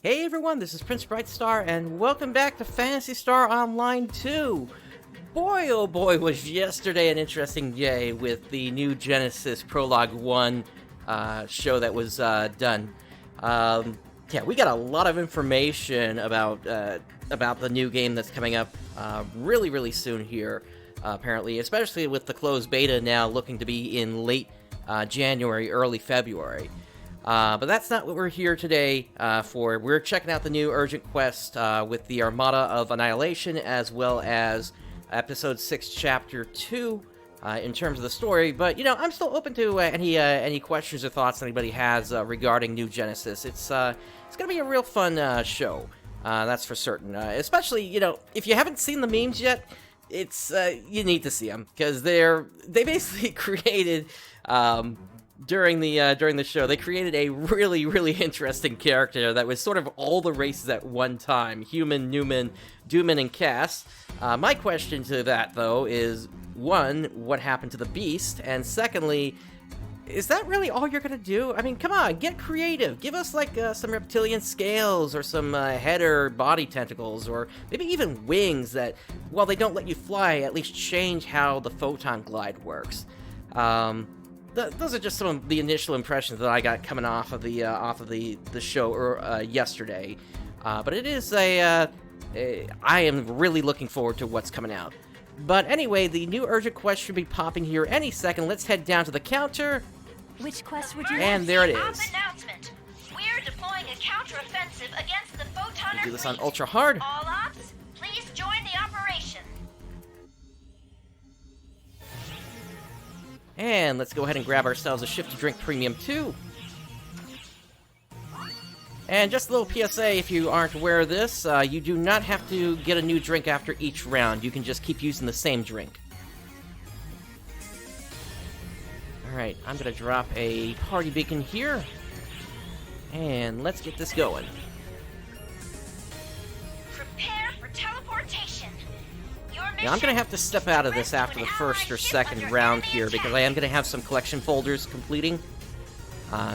Hey everyone, this is PrinceBrightstar, and welcome back to Phantasy Star Online 2! Boy, oh boy, was yesterday an interesting day with the new Genesis Prologue 1 show that was done. Yeah, we got a lot of information about the new game that's coming up really soon here, apparently, especially with the closed beta now looking to be in late January, early February. But that's not what we're here today for. We're checking out the new Urgent Quest with the Armada of Annihilation, as well as Episode 6, Chapter 2, in terms of the story. But, you know, I'm still open to any questions or thoughts anybody has regarding New Genesis. It's going to be a real fun show, that's for certain. Especially, you know, if you haven't seen the memes yet, it's you need to see them, because they basically created... During the show, they created a really interesting character that was sort of all the races at one time: human, Newman, Dooman, and Cass. My question to that, though, is, one, what happened to the Beast? And secondly, is that really all you're gonna do? I mean, come on, get creative. Give us, like, some reptilian scales, or some head or body tentacles, or maybe even wings that, while they don't let you fly, at least change how the photon glide works. Those are just some of the initial impressions that I got coming off of the show yesterday. But it is I am really looking forward to what's coming out. But anyway, the new Urgent Quest should be popping here any second. Let's head down to the counter. Which quest would you And there it is. Announcement. We're deploying a counteroffensive against the Photoner Do this on Fleet. ultra hard. All ops, please join the operation. And let's go ahead and grab ourselves a Shift to Drink Premium 2. And just a little PSA, if you aren't aware of this, you do not have to get a new drink after each round. You can just keep using the same drink. Alright, I'm going to drop a party beacon here. And let's get this going. Prepare for teleportation. Now, I'm going to have to step out of this after the first or second round here, because I am going to have some collection folders completing.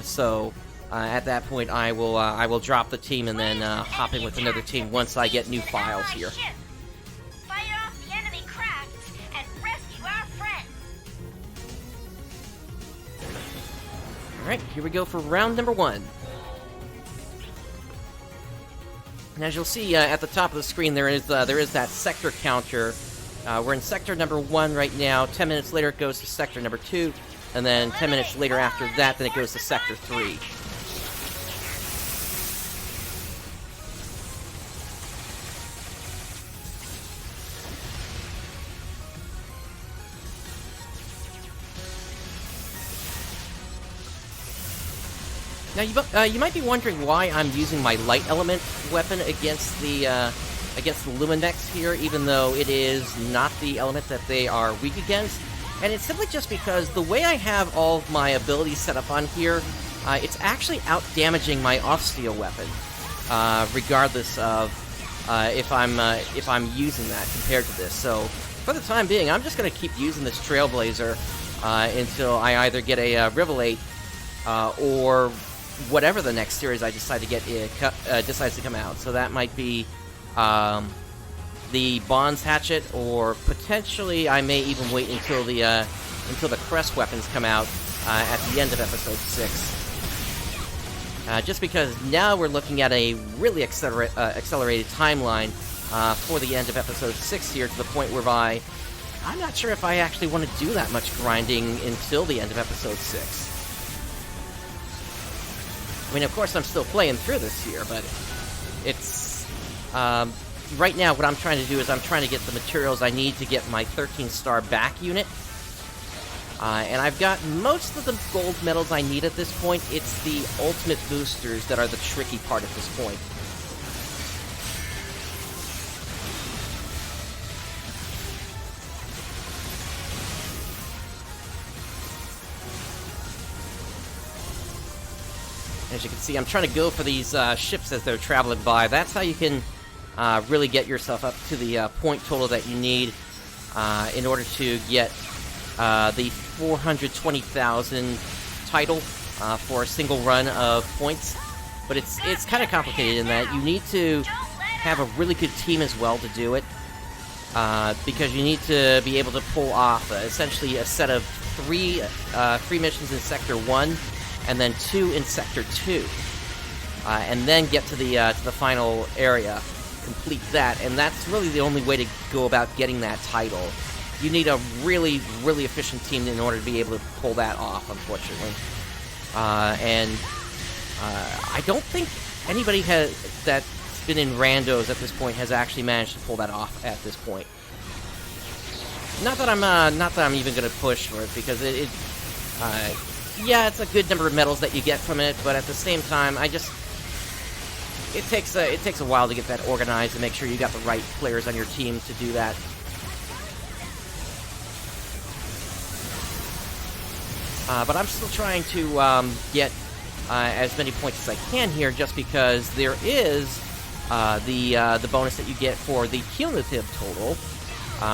So, at that point, I will drop the team and then hop in with another team once I get new files here. Fight off the enemy crafts and rescue our friends. Alright, here we go for round number 1. And as you'll see at the top of the screen, there is that sector counter. We're in sector number 1 right now. 10 minutes later, it goes to sector number 2. And then 10 minutes later after that, then it goes to sector 3. Now, you might be wondering why I'm using my light element weapon against the Luminmechs here, even though it is not the element that they are weak against. And it's simply just because the way I have all of my abilities set up on here, it's actually out-damaging my off-steel weapon, regardless of if I'm using that compared to this. So, for the time being, I'm just going to keep using this Trailblazer until I either get a Rivalate or whatever the next series I decide to get decides to come out. So that might be the Bonds Hatchet, or potentially I may even wait until the Crest weapons come out at the end of Episode 6. Just because now we're looking at a really accelerated timeline for the end of Episode 6 here, to the point whereby I'm not sure if I actually want to do that much grinding until the end of Episode 6. I mean, of course, I'm still playing through this here, but it's... right now, what I'm trying to do is I'm trying to get the materials I need to get my 13-star back unit. And I've got most of the gold medals I need at this point. It's the ultimate boosters that are the tricky part at this point. As you can see, I'm trying to go for these ships as they're traveling by. That's how you can really get yourself up to the point total that you need in order to get the 420,000 title for a single run of points. but it's kind of complicated in that you need to have a really good team as well to do it, because you need to be able to pull off essentially a set of three missions in Sector 1, and then 2 in Sector 2, and then get to the final area, complete that, and that's really the only way to go about getting that title. You need a really, really efficient team in order to be able to pull that off, unfortunately. I don't think anybody that's been in randos at this point has actually managed to pull that off at this point. Not that I'm even going to push for it, because yeah, it's a good number of medals that you get from it, but at the same time, it takes a while to get that organized and make sure you got the right players on your team to do that. But I'm still trying to get as many points as I can here, just because there is the bonus that you get for the cumulative total.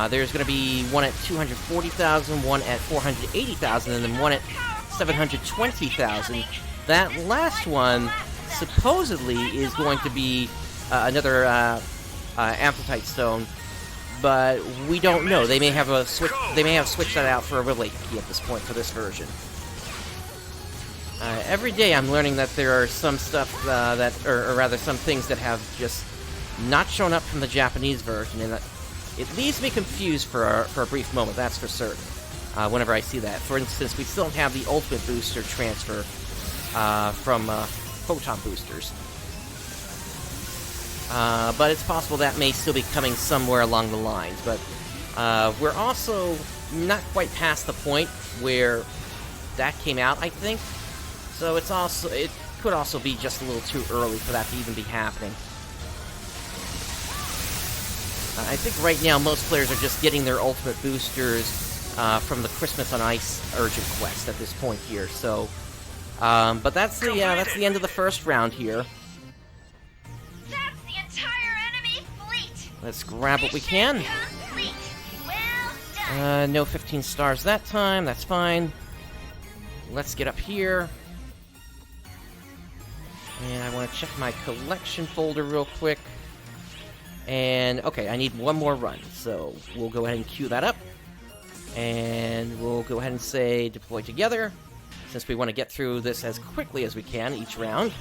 There's going to be one at 240,000, one at 480,000, and then one at 720,000. That last one supposedly is going to be another Amphitite stone, but we don't know. They may have switched that out for a relate key at this point for this version. Every day I'm learning that there are some stuff or rather some things that have just not shown up from the Japanese version, and it leaves me confused for a brief moment, that's for certain, whenever I see that. For instance, we still don't have the ultimate booster transfer from photon boosters. But it's possible that may still be coming somewhere along the lines. But we're also not quite past the point where that came out, I think. So it could also be just a little too early for that to even be happening. I think right now most players are just getting their ultimate boosters from the Christmas on Ice urgent quest at this point here. So, but that's the end of the first round here. That's the entire enemy fleet. Let's grab what we can. Complete. Well done. No 15 stars that time. That's fine. Let's get up here. And I want to check my collection folder real quick. And, okay, I need one more run. So we'll go ahead and queue that up. And we'll go ahead and say deploy together, since we want to get through this as quickly as we can each round.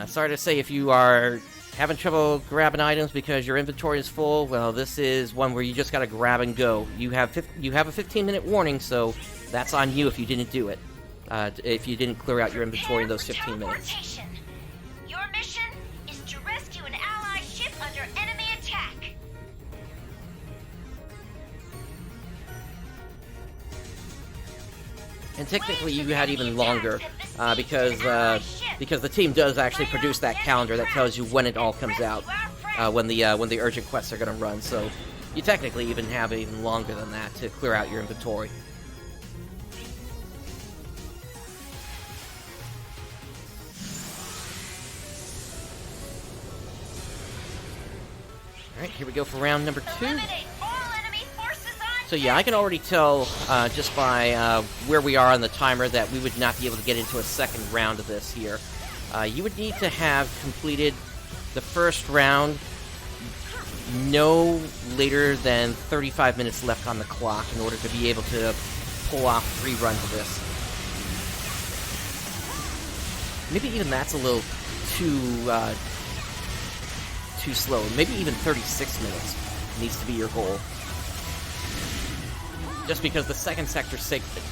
Sorry to say, if you are having trouble grabbing items because your inventory is full, well, this is one where you just gotta grab and go. You have a 15-minute warning, so that's on you if you didn't do it. If you didn't clear out your inventory in those 15 minutes. Teleportation. Your mission is to rescue an ally ship under enemy attack. And technically, you had even longer, because the team does actually produce that calendar that tells you when it all comes out, when the urgent quests are going to run. So you technically even have even longer than that to clear out your inventory. Alright, here we go for round number 2. So yeah, I can already tell just by where we are on the timer that we would not be able to get into a second round of this here. You would need to have completed the first round no later than 35 minutes left on the clock in order to be able to pull off 3 runs of this. Maybe even that's a little too slow. Maybe even 36 minutes needs to be your goal. Just because the second sector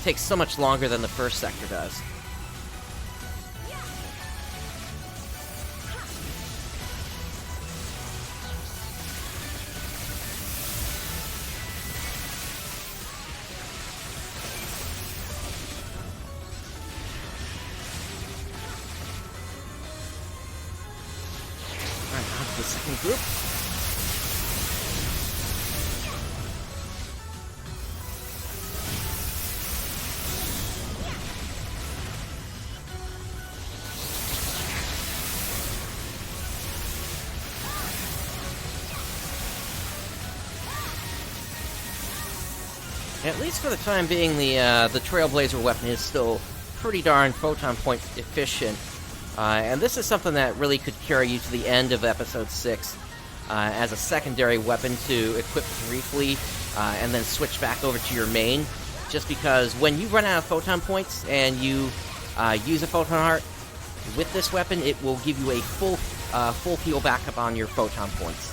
takes so much longer than the first sector does. Alright, on to the second group. At least for the time being, the Trailblazer weapon is still pretty darn photon point efficient. And this is something that really could carry you to the end of Episode 6 as a secondary weapon to equip briefly and then switch back over to your main. Just because when you run out of photon points and you use a photon heart, with this weapon, it will give you a full heal backup on your photon points.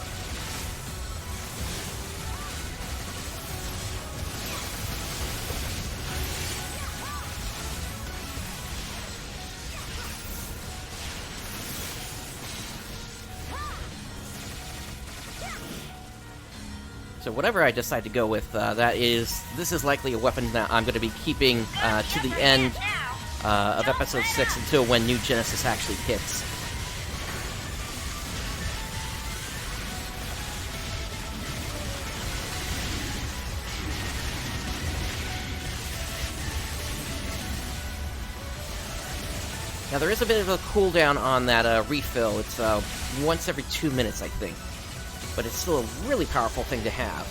So whatever I decide to go with, this is likely a weapon that I'm going to be keeping to the end of Episode 6 until when New Genesis actually hits. Now there is a bit of a cooldown on that refill. It's once every 2 minutes, I think. But it's still a really powerful thing to have.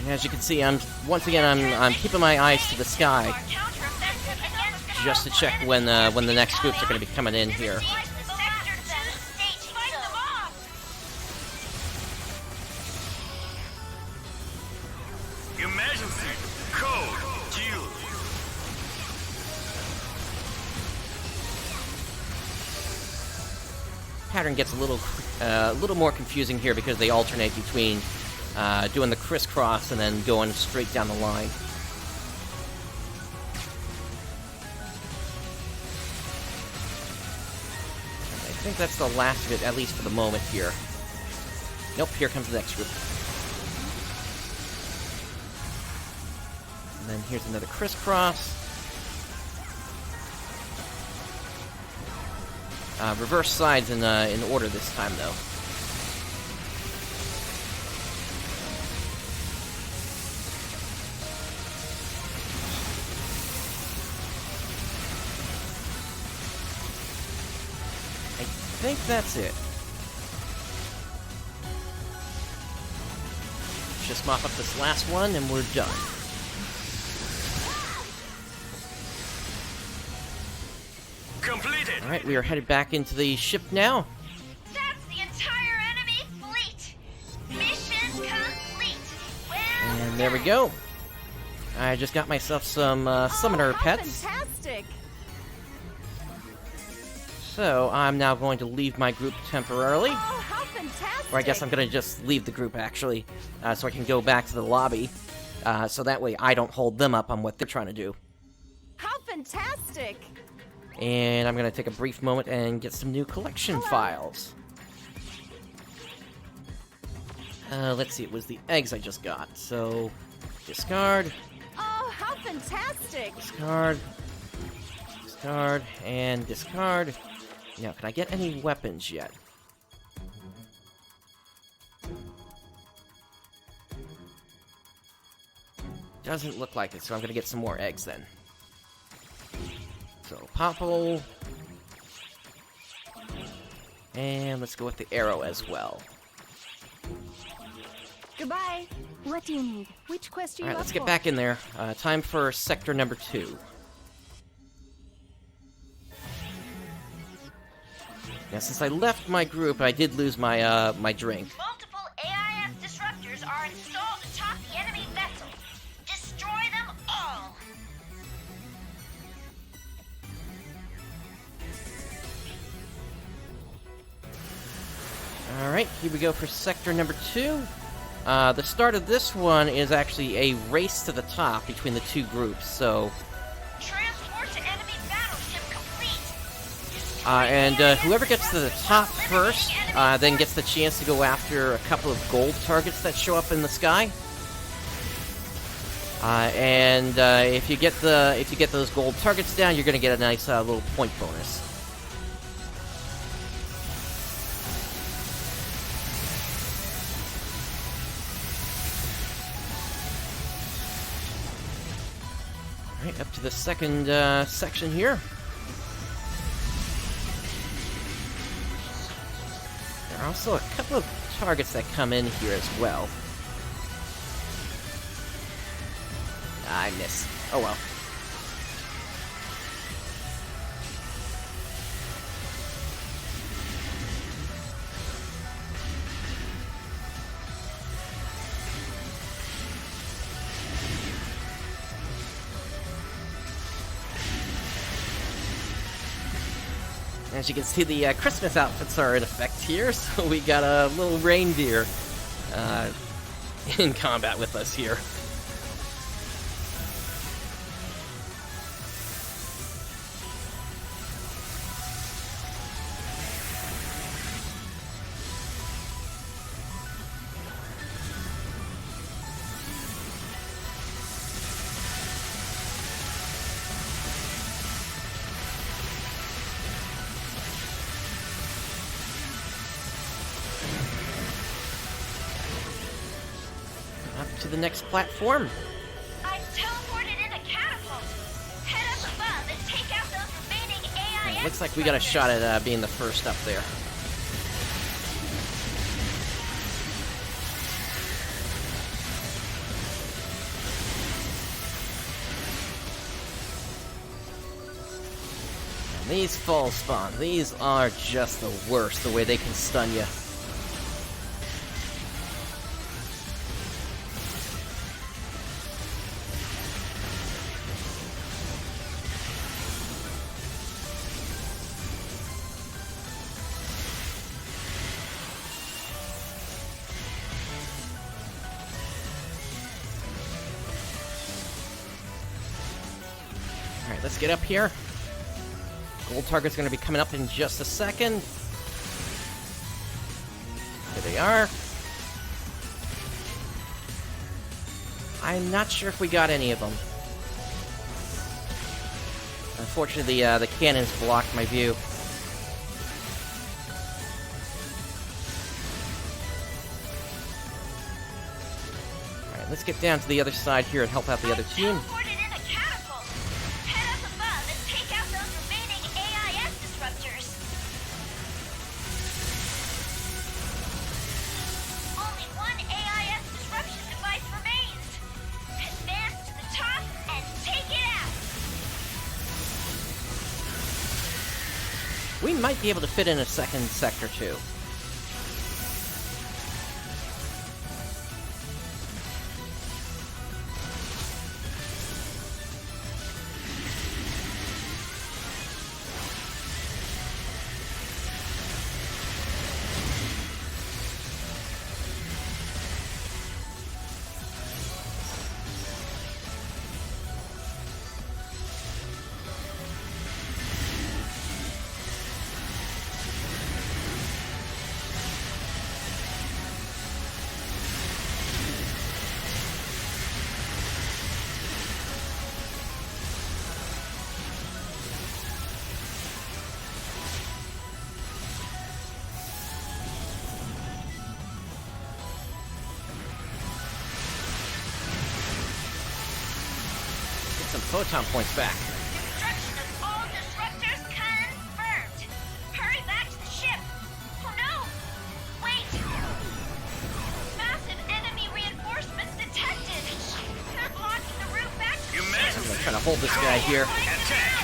As you can see, I'm keeping my eyes to the sky, just to check when the next groups are going to be coming in here. Emergency code due. Pattern gets a little more confusing here because they alternate between doing the crisscross and then going straight down the line. I think that's the last of it, at least for the moment here. Nope, here comes the next group. And then here's another crisscross. Reverse sides in order this time, though. I think that's it. Just mop up this last one and we're done. Completed. Alright, we are headed back into the ship now. That's the entire enemy fleet. Mission complete. Well And there we go. I just got myself some summoner pets. Fantastic! So I'm now going to leave my group temporarily. Oh, how fantastic! Or I guess I'm going to just leave the group, actually, so I can go back to the lobby. So that way I don't hold them up on what they're trying to do. How fantastic! And I'm going to take a brief moment and get some new collection files. Let's see, it was the eggs I just got. So, discard, Oh, how fantastic! discard, discard, and discard. Now, can I get any weapons yet? Doesn't look like it, so I'm gonna get some more eggs then. So, popple. And let's go with the arrow as well. Goodbye. What do you need? Which quest are you Alright, up let's get for? back in there. Time for sector number 2. Now, since I left my group, I did lose my my drink. multiple AIS disruptors are installed atop the enemy vessel. Destroy them all. Alright, here we go for sector number 2. The start of this one is actually a race to the top between the two groups, so Transport to enemy battleship complete. And whoever gets to the top first then gets the chance to go after a couple of gold targets that show up in the sky. And if you get those gold targets down, you're going to get a nice little point bonus. All right, up to the second section here. There are also a couple of targets that come in here as well. I missed. Oh well. As you can see, the Christmas outfits are in effect here, so we got a little reindeer in combat with us here. To the next platform. I've teleported in a catapult. Head up above and take out those remaining AIS. Looks like we got a shot at being the first up there. And these fall spawn, these are just the worst, the way they can stun you. Alright, let's get up here. Gold target's going to be coming up in just a second. Here they are. I'm not sure if we got any of them. Unfortunately, the cannons blocked my view. Alright, let's get down to the other side here and help out the other team. We might be able to fit in a second sector, too. Some photon points back. Destruction of all disruptors confirmed. Hurry back to the ship. Oh no! Wait! Massive enemy reinforcements detected. They're blocking the route back to the ship. I'm trying to hold this guy here. Attack!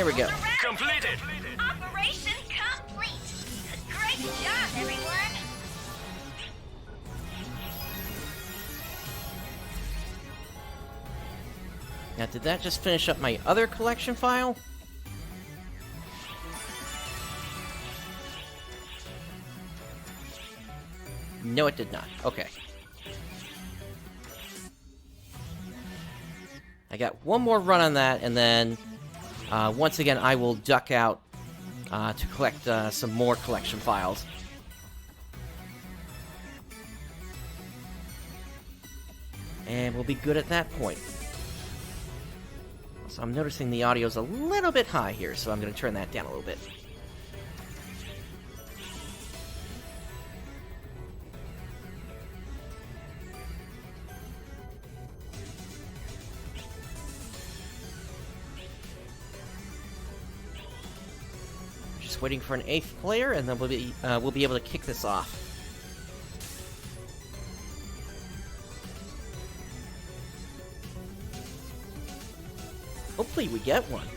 There we go. Completed. Operation complete. Great job, everyone. Now, did that just finish up my other collection file? No, it did not. Okay. I got one more run on that, and then once again I will duck out to collect some more collection files. And we'll be good at that point. So I'm noticing the audio's a little bit high here, so I'm going to turn that down a little bit. Just waiting for an 8th player, and then we'll be able to kick this off. Hopefully we get one.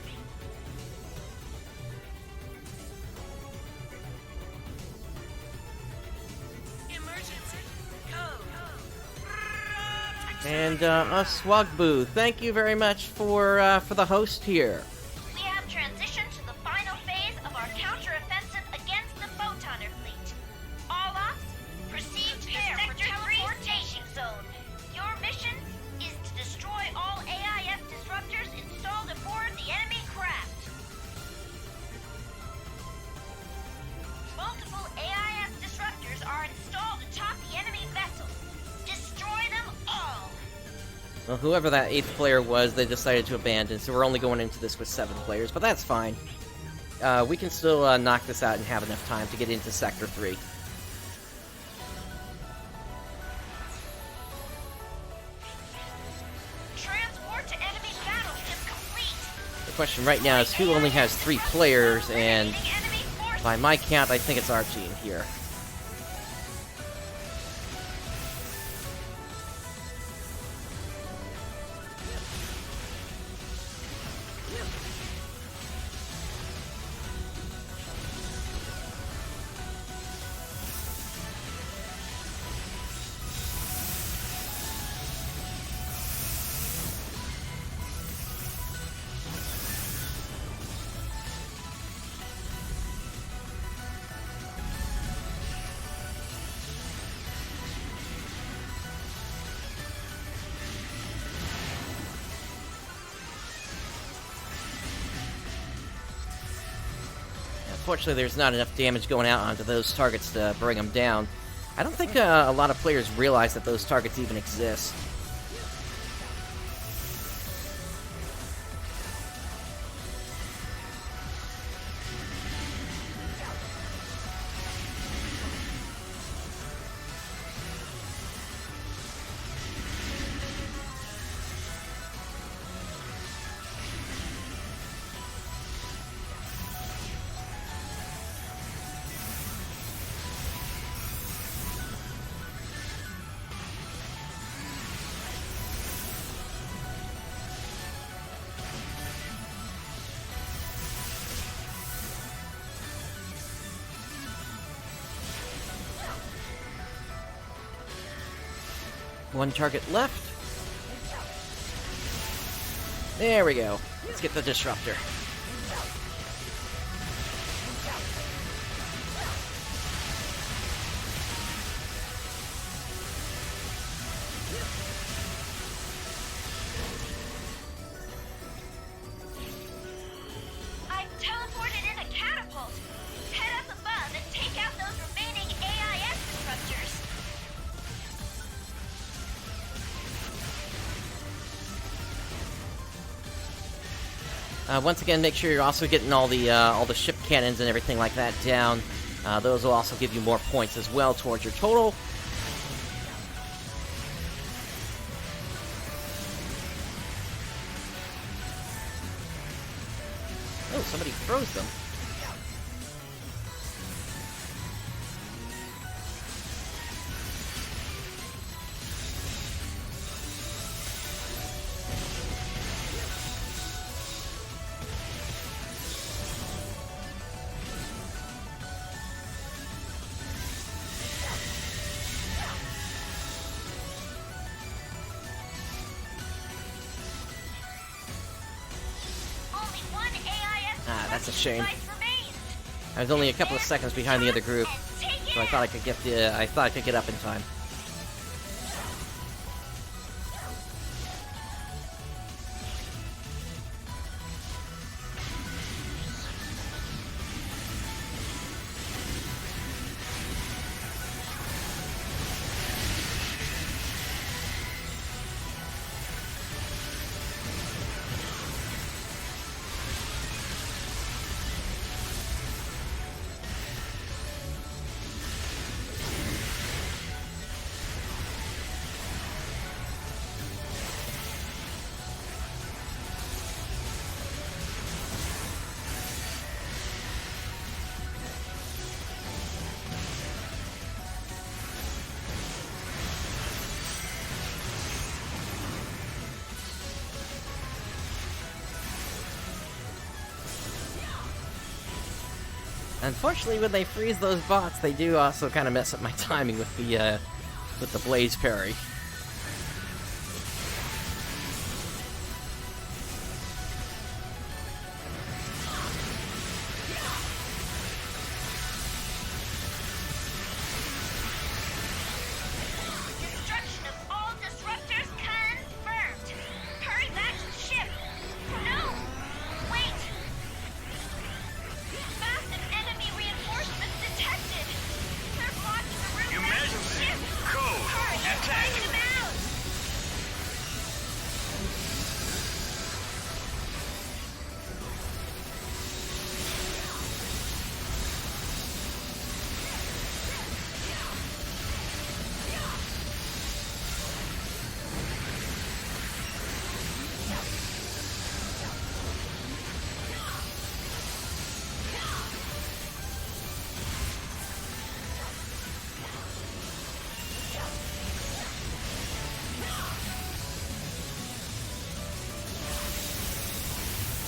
And Swagbu, thank you very much for the host here. We have transitioned to the final phase of our counter-offensive against the Photoner Fleet. All ops, proceed to the Sector 3 staging zone. Your mission is to destroy all AIF disruptors installed aboard the enemy craft. Multiple AIF disruptors are installed atop the enemy vessel. Destroy them all. Well, whoever that 8th player was, they decided to abandon, so we're only going into this with 7 players, but that's fine. We can still knock this out and have enough time to get into Sector 3. Transport to enemy battleship complete. The question right now is who only has 3 players, and Enemy forces. by my count, I think it's our team here. Unfortunately, there's not enough damage going out onto those targets to bring them down. I don't think a lot of players realize that those targets even exist. One target left. There we go. Let's get the disruptor. I've teleported in a catapult. Head up above and take out those remaining AIS disruptors. Once again, make sure you're also getting all the ship cannons and everything like that down. Those will also give you more points as well towards your total. Oh, somebody froze them. That's a shame. Life remains. I was only a couple of seconds behind the other group, And take so I it thought I out. could get the. I thought I could get up in time. Unfortunately, when they freeze those bots, they do also kind of mess up my timing with the blaze parry. Destruction of all disruptors confirmed. Hurry back to the ship. No! Wait! Massive enemy reinforcements detected. They're blocking the route Your back to the Majesty, ship. code, Hurry, attack. take them out!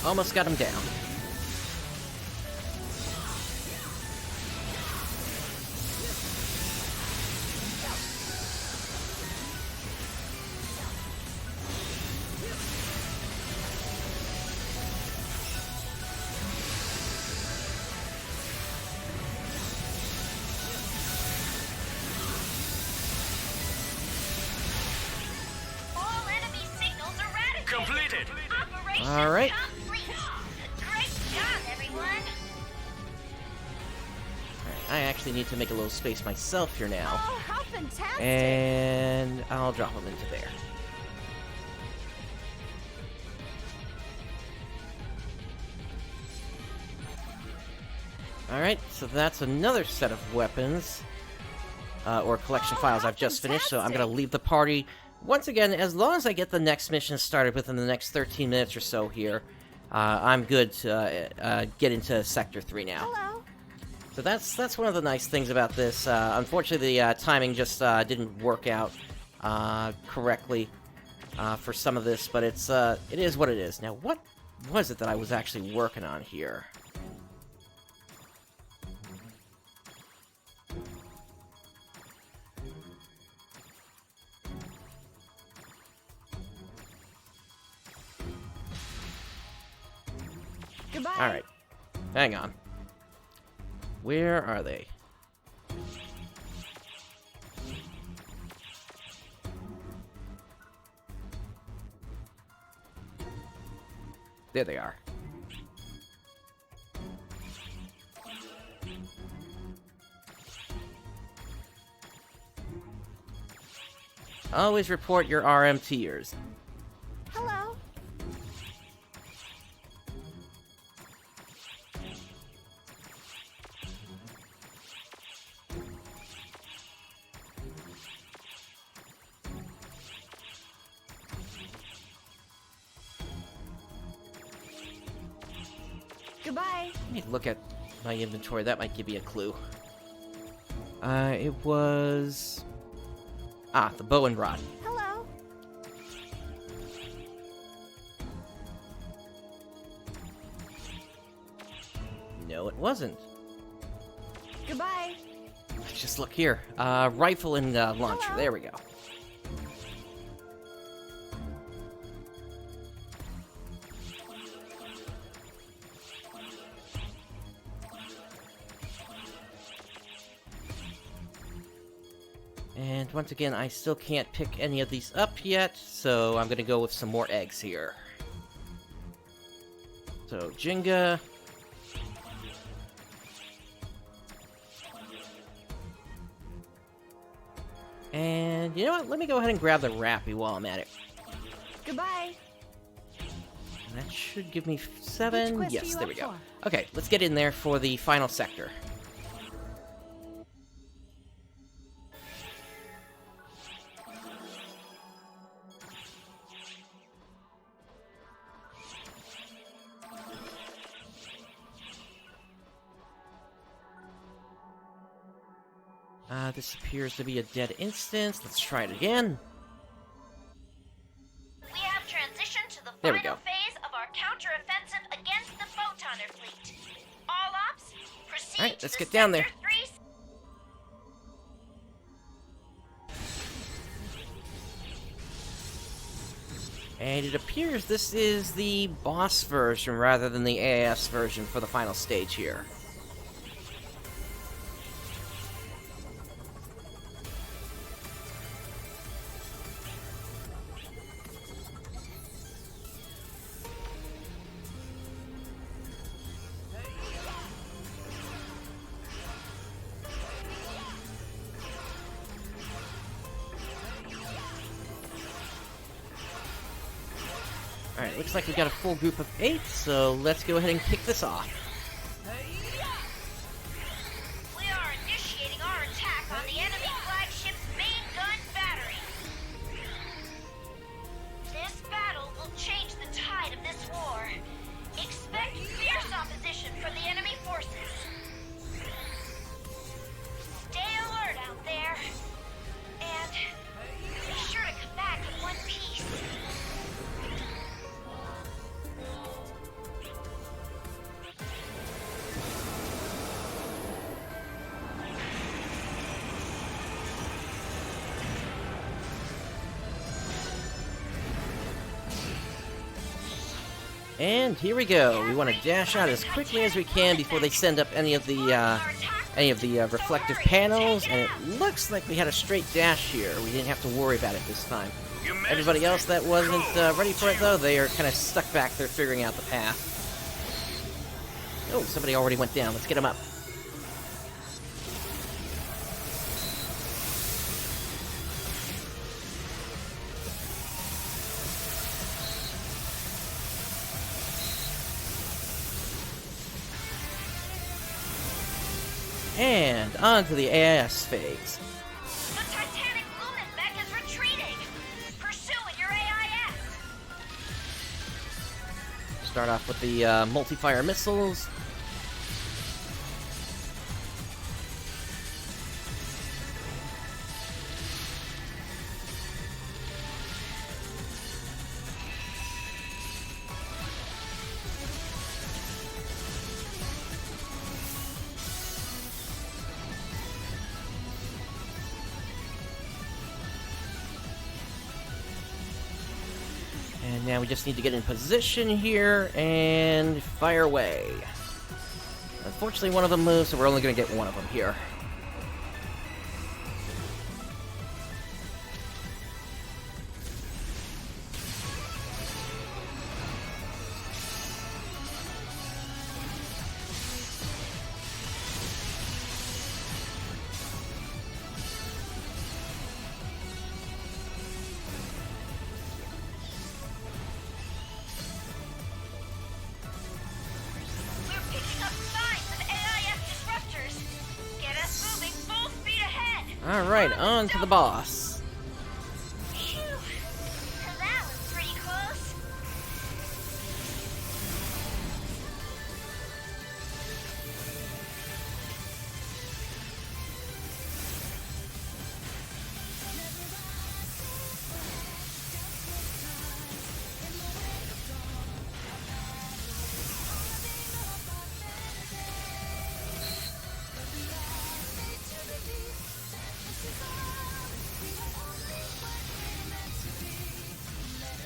Almost got him down. All enemy signals eradicated. Completed. Operation All right. complete. Great job, everyone. I actually need to make a little space myself here now. Oh, how fantastic! And I'll drop them into there. Alright, so that's another set of weapons. Or collection files I've just finished, so I'm gonna leave the party. Once again, as long as I get the next mission started within the next 13 minutes or so here, I'm good to get into Sector 3 now. Hello. So that's one of the nice things about this. Unfortunately, the timing just didn't work out correctly for some of this, but it is what it is. Now, what was it that I was actually working on here? Goodbye. Alright, hang on. Where are they? There they are. Always report your RMTers. Hello. Goodbye. Let me look at my inventory. That might give me a clue. It was... Ah, the bow and rod. Hello. No, it wasn't. Goodbye. Let's just look here. Rifle and launcher. Hello. There we go. And once again, I still can't pick any of these up yet, so I'm gonna go with some more eggs here. So, Jenga. And you know what? Let me go ahead and grab the Rappy while I'm at it. Goodbye. And that should give me Which 7. quest are Yes, you there up we go. for? Okay, let's get in there for the final sector. This appears to be a dead instance. Let's try it again. We have transitioned to the There we final go. phase of our counteroffensive against the Photoner Fleet. All ops, proceed Alright, to let's the get down Sector there. 3. And it appears this is the boss version rather than the AIS version for the final stage here. Alright, looks like we got a full group of 8, so let's go ahead and kick this off. We are initiating our attack on the enemy flagship's main gun battery. This battle will change the tide of this war. Expect fierce opposition from the enemy forces. Stay alert out there. And be sure to come back in one piece. And here we go. We want to dash out as quickly as we can before they send up any of the reflective panels, and it looks like we had a straight dash here. We didn't have to worry about it this time. Everybody else that wasn't ready for it, though, they are kind of stuck back there figuring out the path. Oh, somebody already went down. Let's get him up. And on to the AIS phase. The Titanic Luminmech is retreating. Pursue at your AIS. Start off with the multi-fire missiles. And now we just need to get in position here and fire away. Unfortunately, one of them moves, so we're only going to get one of them here. We're picking up signs of AIS disruptors. Get us moving full speed ahead. Alright, on to the boss. Phew. That was pretty close.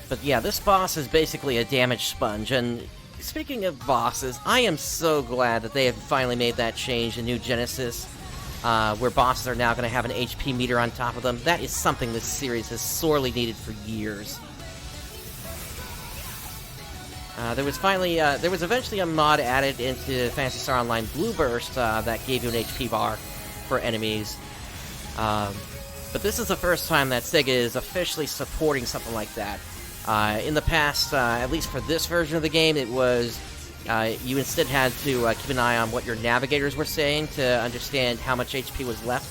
But yeah, this boss is basically a damage sponge, and speaking of bosses, I am so glad that they have finally made that change in New Genesis. where bosses are now going to have an HP meter on top of them. That is something this series has sorely needed for years. There was eventually a mod added into Phantasy Star Online Blue Burst that gave you an HP bar for enemies. But this is the first time that Sega is officially supporting something like that. In the past, at least for this version of the game, it was you instead had to keep an eye on what your navigators were saying to understand how much HP was left,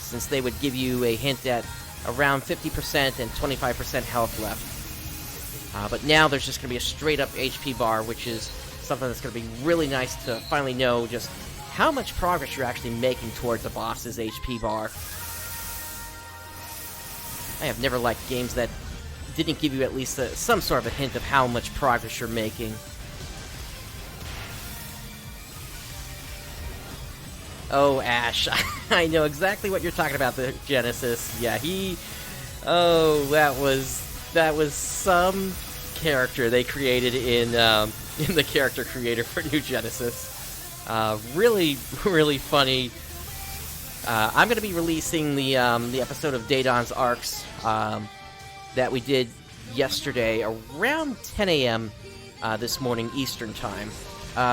since they would give you a hint at around 50% and 25% health left. But now there's just going to be a straight-up HP bar, which is something that's going to be really nice to finally know just how much progress you're actually making towards the boss's HP bar. I have never liked games that didn't give you at least some sort of a hint of how much progress you're making. Oh, Ash. I know exactly what you're talking about, the Genesis. Yeah, oh, that was some character they created in the character creator for New Genesis. Really, really funny. I'm going to be releasing the episode of Daedon's ARKS that we did yesterday around 10 a.m. This morning Eastern Time.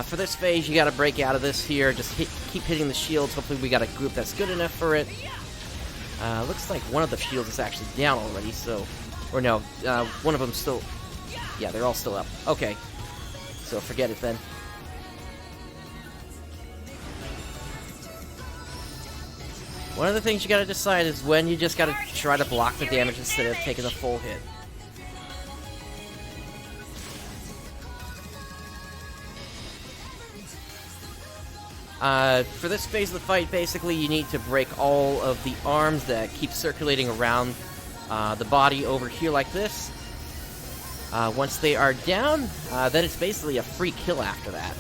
For this phase, you got to break out of this here. Just keep hitting the shields. Hopefully we got a group that's good enough for it. Looks like one of the shields is actually down already, so... Or no, one of them still... Yeah, they're all still up. Okay. So forget it then. One of the things you gotta decide is when you just gotta try to block the damage instead of taking the full hit. For this phase of the fight, basically, you need to break all of the arms that keep circulating around the body over here like this. Once they are down, then it's basically a free kill after that.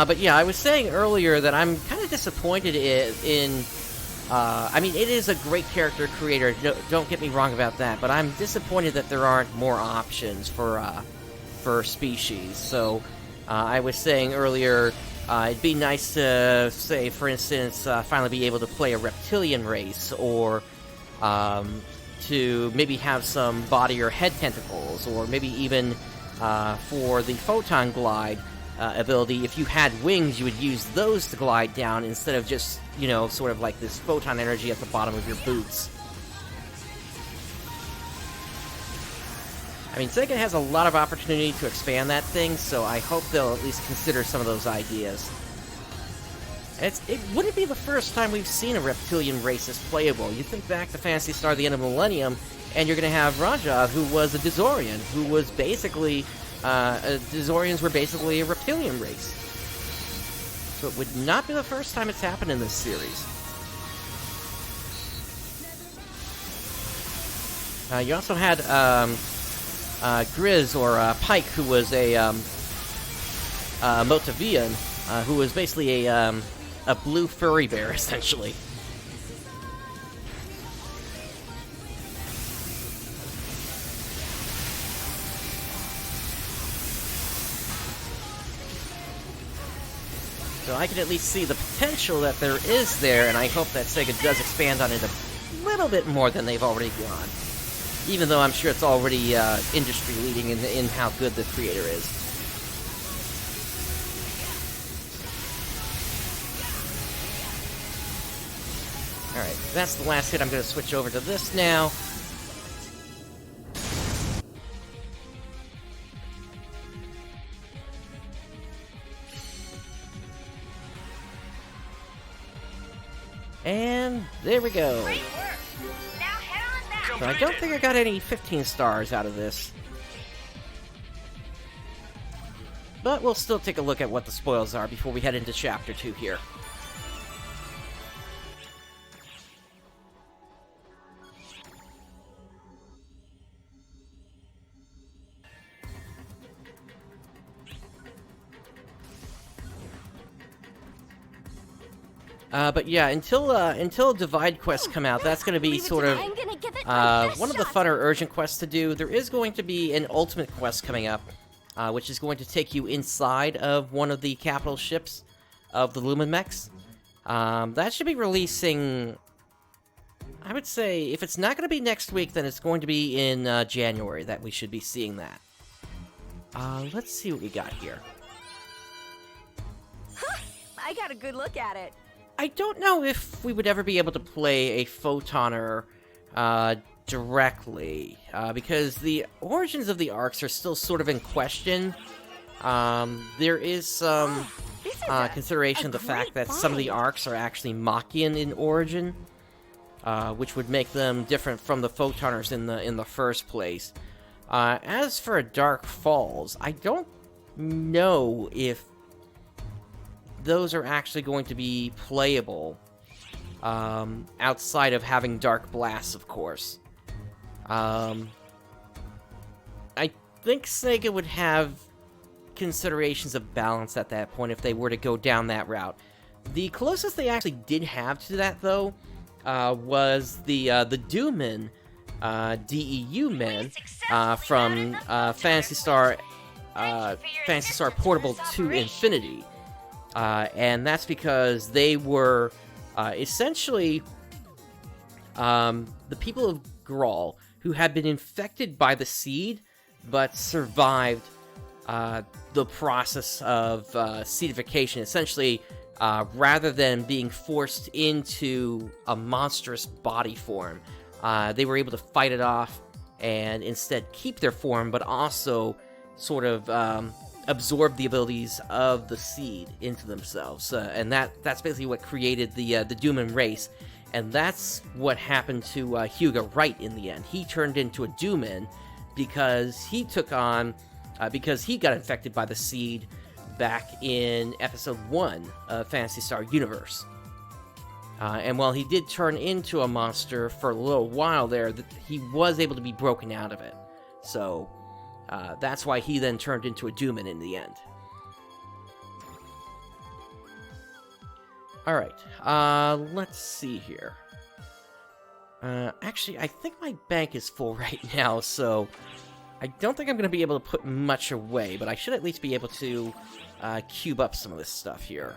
But yeah, I was saying earlier that I'm kind of disappointed in I mean, it is a great character creator, don't get me wrong about that, but I'm disappointed that there aren't more options for species. So, I was saying earlier, it'd be nice to, say, for instance, finally be able to play a reptilian race, or to maybe have some body or head tentacles, or maybe even for the photon glide ability, if you had wings, you would use those to glide down instead of just, you know, sort of like this photon energy at the bottom of your boots. I mean, Sega has a lot of opportunity to expand that thing, so I hope they'll at least consider some of those ideas. It wouldn't be the first time we've seen a reptilian race as playable. You think back to Phantasy Star the End of Millennium, and you're going to have Raja, who was a Dizorian, who was basically... Dizorians were basically a reptilian race. So it would not be the first time it's happened in this series. You also had Grizz, or Pike, who was a Motavian, who was basically a blue furry bear, essentially. So I can at least see the potential that there is there, and I hope that Sega does expand on it a little bit more than they've already gone. Even though I'm sure it's already industry-leading in how good the creator is. Alright, that's the last hit. I'm going to switch over to this now. And there we go. Great work. Now head on back. So I don't think I got any 15 stars out of this. But we'll still take a look at what the spoils are before we head into Chapter 2 here. But yeah, until Divide quests come out, that's going to be sort of one of the funner urgent quests to do. There is going to be an ultimate quest coming up which is going to take you inside of one of the capital ships of the Luminmechs. That should be releasing, I would say, if it's not going to be next week, then it's going to be in January that we should be seeing that. Let's see what we got here. I got a good look at it. I don't know if we would ever be able to play a Photoner directly, because the origins of the ARKS are still sort of in question. There is some consideration of the fact that some of the ARKS are actually Machian in origin, which would make them different from the Photoners in the first place. As for Dark Falls, I don't know if those are actually going to be playable, outside of having Dark Blasts, of course. I think Sega would have considerations of balance at that point if they were to go down that route. The closest they actually did have to that, though, was the Doomen, DEU men, from Phantasy Star Portable to Infinity. And that's because they were essentially the people of Grawl who had been infected by the seed but survived the process of seedification. Essentially, rather than being forced into a monstrous body form, they were able to fight it off and instead keep their form, but also sort of absorb the abilities of the seed into themselves, and that's basically what created the Dooman race, and that's what happened to Hugo Wright in the end. He turned into a Dooman because he took on, because he got infected by the seed back in Episode 1 of Phantasy Star Universe. And while he did turn into a monster for a little while there, he was able to be broken out of it. So that's why he then turned into a Dooman in the end. Alright, let's see here. Actually, I think my bank is full right now, so I don't think I'm going to be able to put much away, but I should at least be able to cube up some of this stuff here.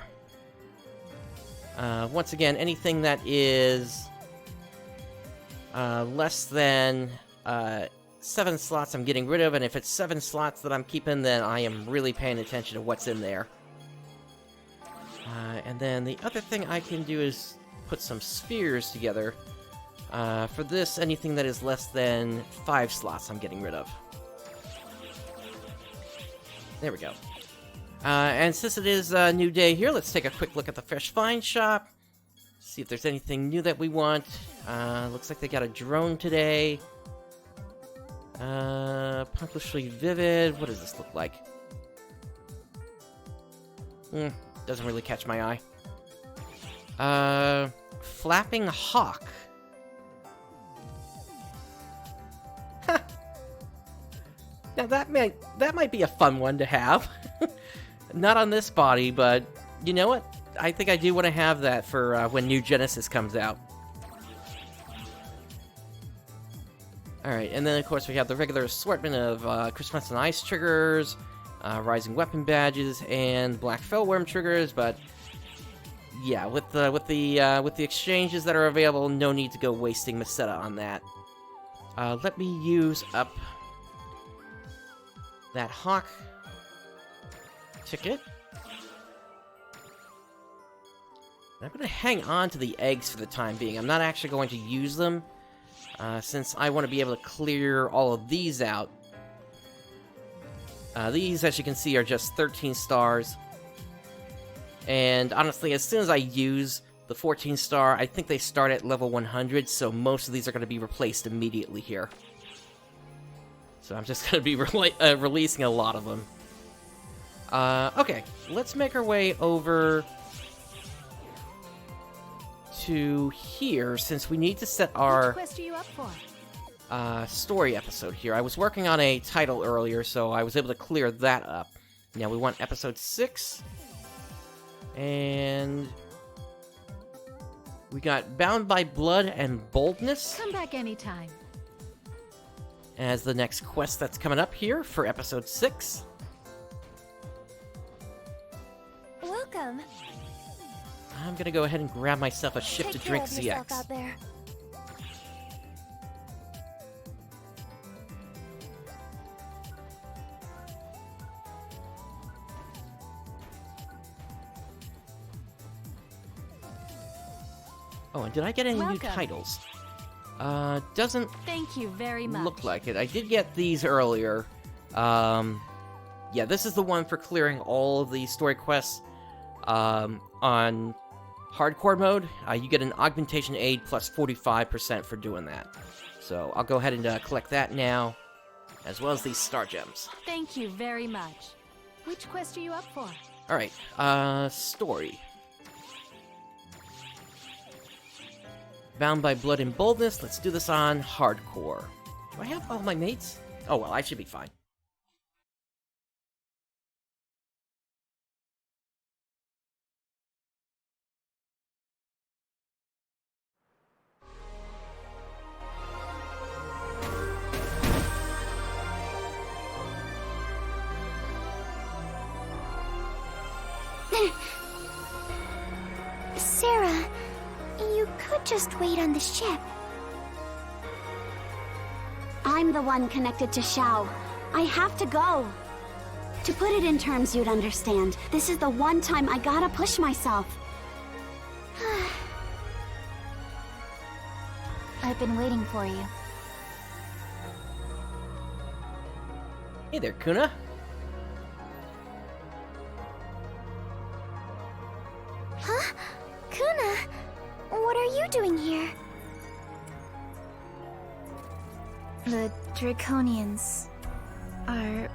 Once again, anything that is less than 7 slots I'm getting rid of, and if it's 7 slots that I'm keeping, then I am really paying attention to what's in there. And then the other thing I can do is put some spheres together. For this, anything that is less than 5 slots I'm getting rid of. There we go. And since it is a new day here, let's take a quick look at the Fresh Find Shop. See if there's anything new that we want. Looks like they got a drone today. Punkishly Vivid. What does this look like? Doesn't really catch my eye. Flapping Hawk. Now that might be a fun one to have. Not on this body, but you know what? I think I do want to have that for when New Genesis comes out. Alright, and then of course we have the regular assortment of Christmas and Ice triggers, Rising Weapon badges, and Black Fellworm triggers, but yeah, with the exchanges that are available, no need to go wasting Meseta on that. Let me use up that Hawk ticket. I'm going to hang on to the eggs for the time being. I'm not actually going to use them, since I want to be able to clear all of these out. These, as you can see, are just 13 stars. And honestly, as soon as I use the 14 star, I think they start at level 100, so most of these are going to be replaced immediately here. So I'm just going to be releasing a lot of them. Okay, let's make our way over to here, since we need to set our Which quest are you up for? Story episode here. I was working on a title earlier, so I was able to clear that up. Now we want episode 6. And we got Bound by Blood and Boldness Come back anytime. as the next quest that's coming up here for episode 6. I'm gonna go ahead and grab myself a shift to drink Take care of yourself ZX. out there. Oh, and did I get any new Welcome. titles? Doesn't Thank you very much. look like it. I did get these earlier. Yeah, this is the one for clearing all of the story quests, on hardcore mode. You get an augmentation aid plus 45% for doing that. So I'll go ahead and collect that now, as well as these star gems. Thank you very much. Which quest are you up for? Alright, story. Bound by blood and boldness, let's do this on hardcore. Do I have all my mates? Oh well, I should be fine. Sarah, you could just wait on the ship. I'm the one connected to Xiao. I have to go. To put it in terms you'd understand, this is the one time I gotta push myself. I've been waiting for you. Hey there, Kuna. Huh? Kuna, what are you doing here? The Draconians are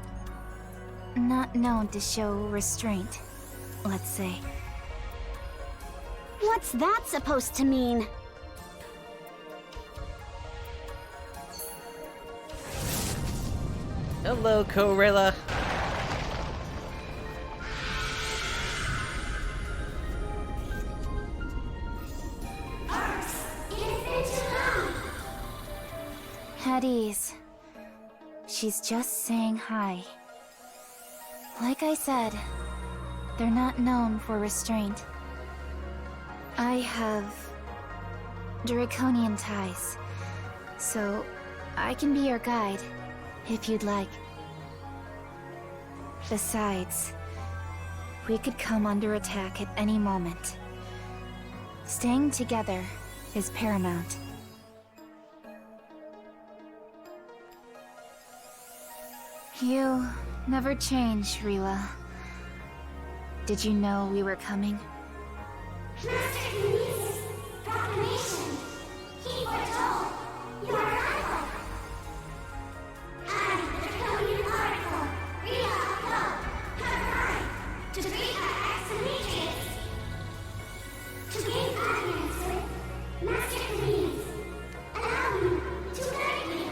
not known to show restraint, let's say. What's that supposed to mean? Hello, Corella. At ease. She's just saying hi. Like I said, they're not known for restraint. I have Draconian ties, so I can be your guide, if you'd like. Besides, we could come under attack at any moment. Staying together is paramount. You never change, Rila. Did you know we were coming? Master Kinesis, proclamation. He foretold your arrival. I, the Draconian Oracle, Rila Apollo, confirm to greet our ex-matrix. To gain audience with Master Kinesis, allow me to guide you.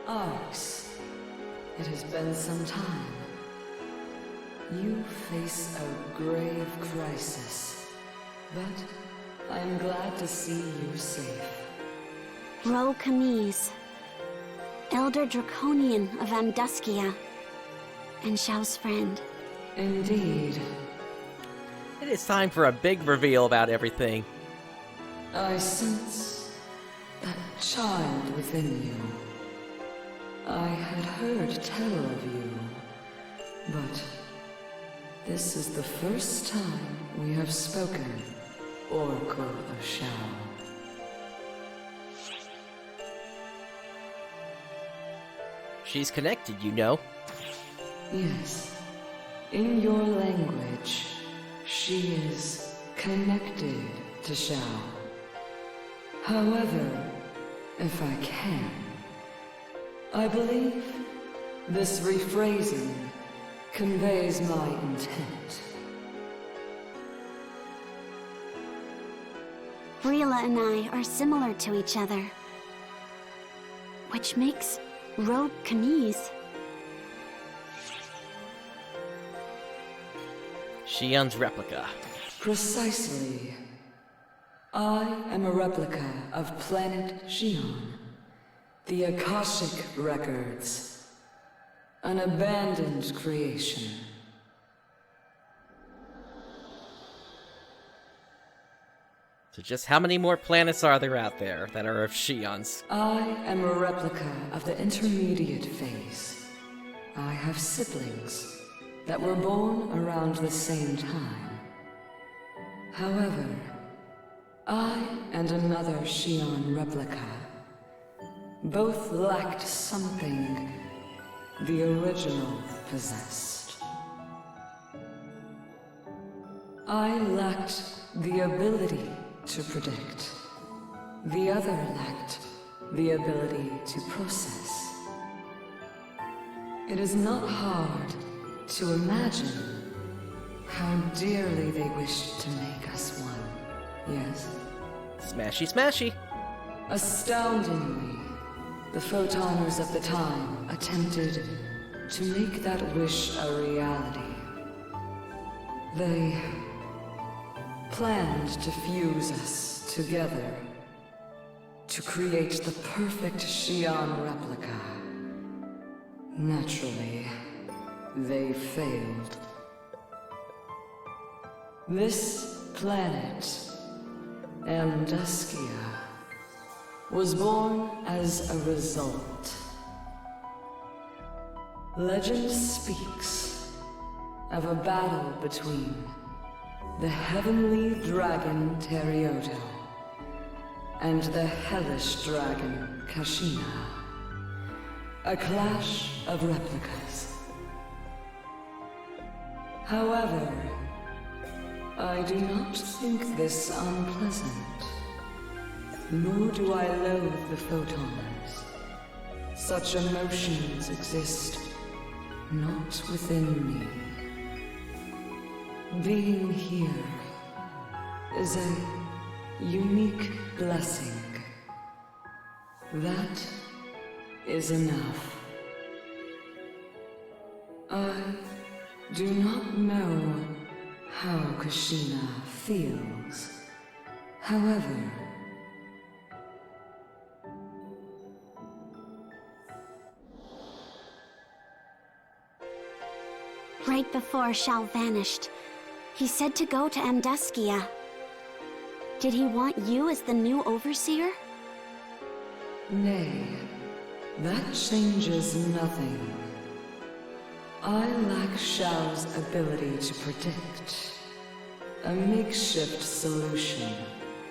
ARKS, it has been some time. You face a grave crisis, but I'm glad to see you safe. Ro Camise, Elder Draconian of Amduskia, and Xiao's friend. Indeed. It is time for a big reveal about everything. I sense that child within you. I had heard tell of you, but this is the first time we have spoken, Oracle of Xiao. She's connected, you know. Yes, in your language, she is connected to Xiao. However, if I can, I believe this rephrasing conveys my intent. Rila and I are similar to each other, which makes Ro Camise. Xian's replica. Precisely. I am a replica of planet Xion. The Akashic Records. An abandoned creation. So just how many more planets are there out there that are of Xion's? I am a replica of the intermediate phase. I have siblings that were born around the same time. However, I and another Xion replica both lacked something the original possessed. I lacked the ability to predict. The other lacked the ability to process. It is not hard to imagine how dearly they wished to make us one, yes? Smashy, smashy. Astoundingly, the Photoners of the time attempted to make that wish a reality. They planned to fuse us together to create the perfect Xion replica. Naturally, they failed. This planet, Amduskia, was born as a result. Legend speaks of a battle between the heavenly dragon Terioto and the hellish dragon Kashina. A clash of replicas. However, I do not think this unpleasant, nor do I loathe the Photoners. Such emotions exist not within me. Being here is a unique blessing. That is enough. I do not know how Kashina feels. However, right before Xiao vanished, he said to go to Amduskia. Did he want you as the new overseer? nay, that changes nothing. I lack Xiao's ability to predict. A makeshift solution,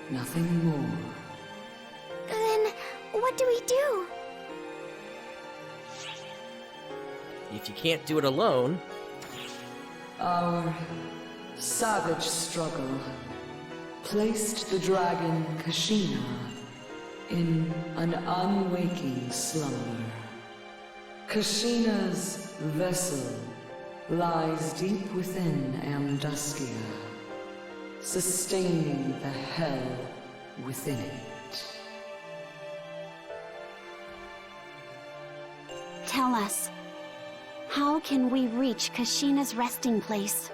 nothing more. Then, what do we do? If you can't do it alone, Our savage struggle placed the dragon Kashina in an unwaking slumber. Kashina's vessel lies deep within Amduskia, sustaining the hell within it. Tell us, how can we reach Kashina's resting place?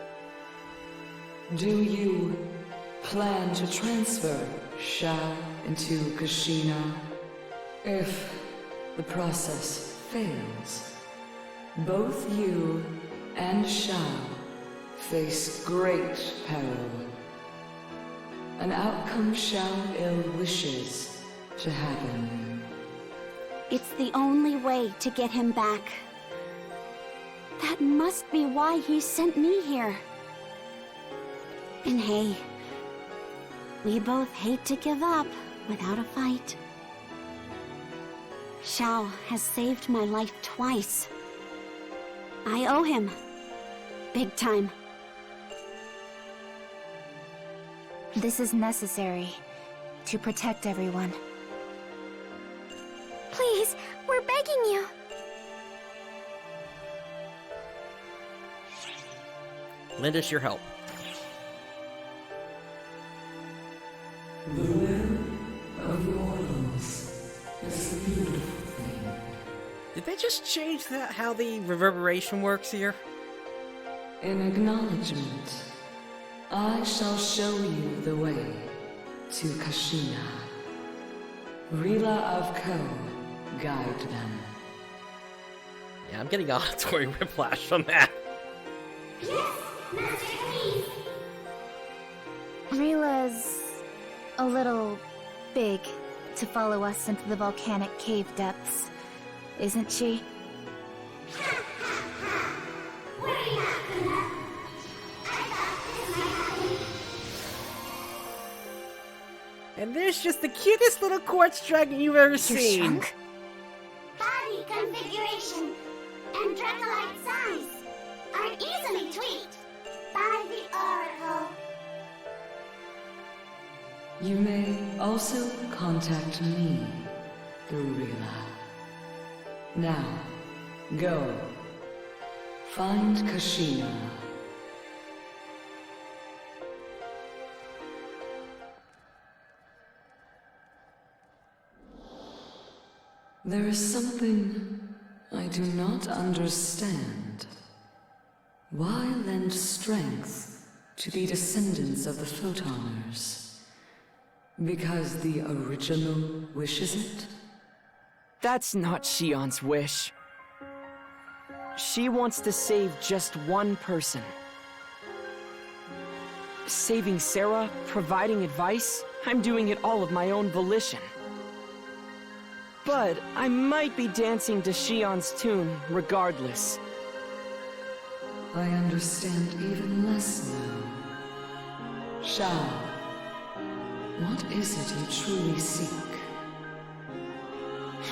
Do you plan to transfer Xiao into Kashina? If the process fails, both you and Xiao face great peril. An outcome Xiao ill wishes to happen. It's the only way to get him back. That must be why he sent me here. And hey, we both hate to give up without a fight. Xiao has saved my life twice. I owe him. Big time. This is necessary to protect everyone. Please, we're begging you. lend us your help. The will of mortals is a beautiful thing. Did they just change that how the reverberation works here? In acknowledgement I shall show you the way to Kashina. Rila of Ko, guide them. Yeah, I'm getting auditory whiplash from that. Yes, Master, please. Rila's a little big to follow us into the volcanic cave depths, isn't she? Worry not, Kuna. I thought this might happen. And there's just the cutest little quartz dragon you've ever You're seen. shrunk? Body configuration and Dracolite size are easily tweaked by the Oracle. You may also contact me through Rila. Now, go. Find Kashina. There is something I do not understand. Why lend strength to the descendants of the Photoners? Because the original wishes it? That's not Xion's wish. She wants to save just one person. Saving Sarah, providing advice, I'm doing it all of my own volition. But I might be dancing to Xion's tune regardless. I understand even less now. Xiao, what is it you truly seek?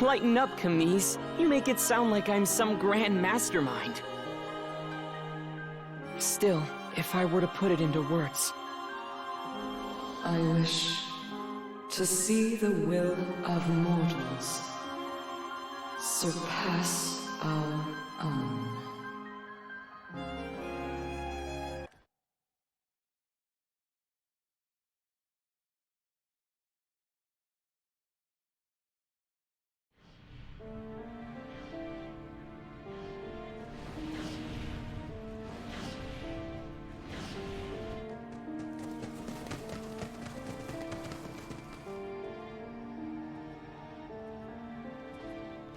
Lighten up, Camise. You make it sound like I'm some grand mastermind. Still, if I were to put it into words, I wish to see the will of mortals surpass our own.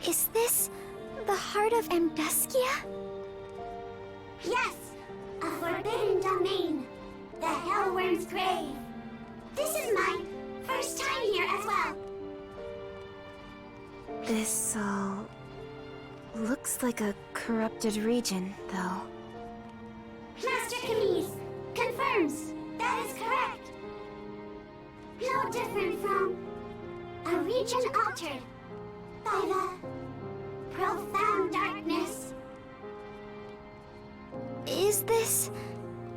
Is this the heart of Amduskia? Yes, a forbidden domain, the Hellworm's grave. This is my first time here as well. This all looks like a corrupted region, though. Master Camise confirms that is correct. No different from a region altered by the profound darkness. Is this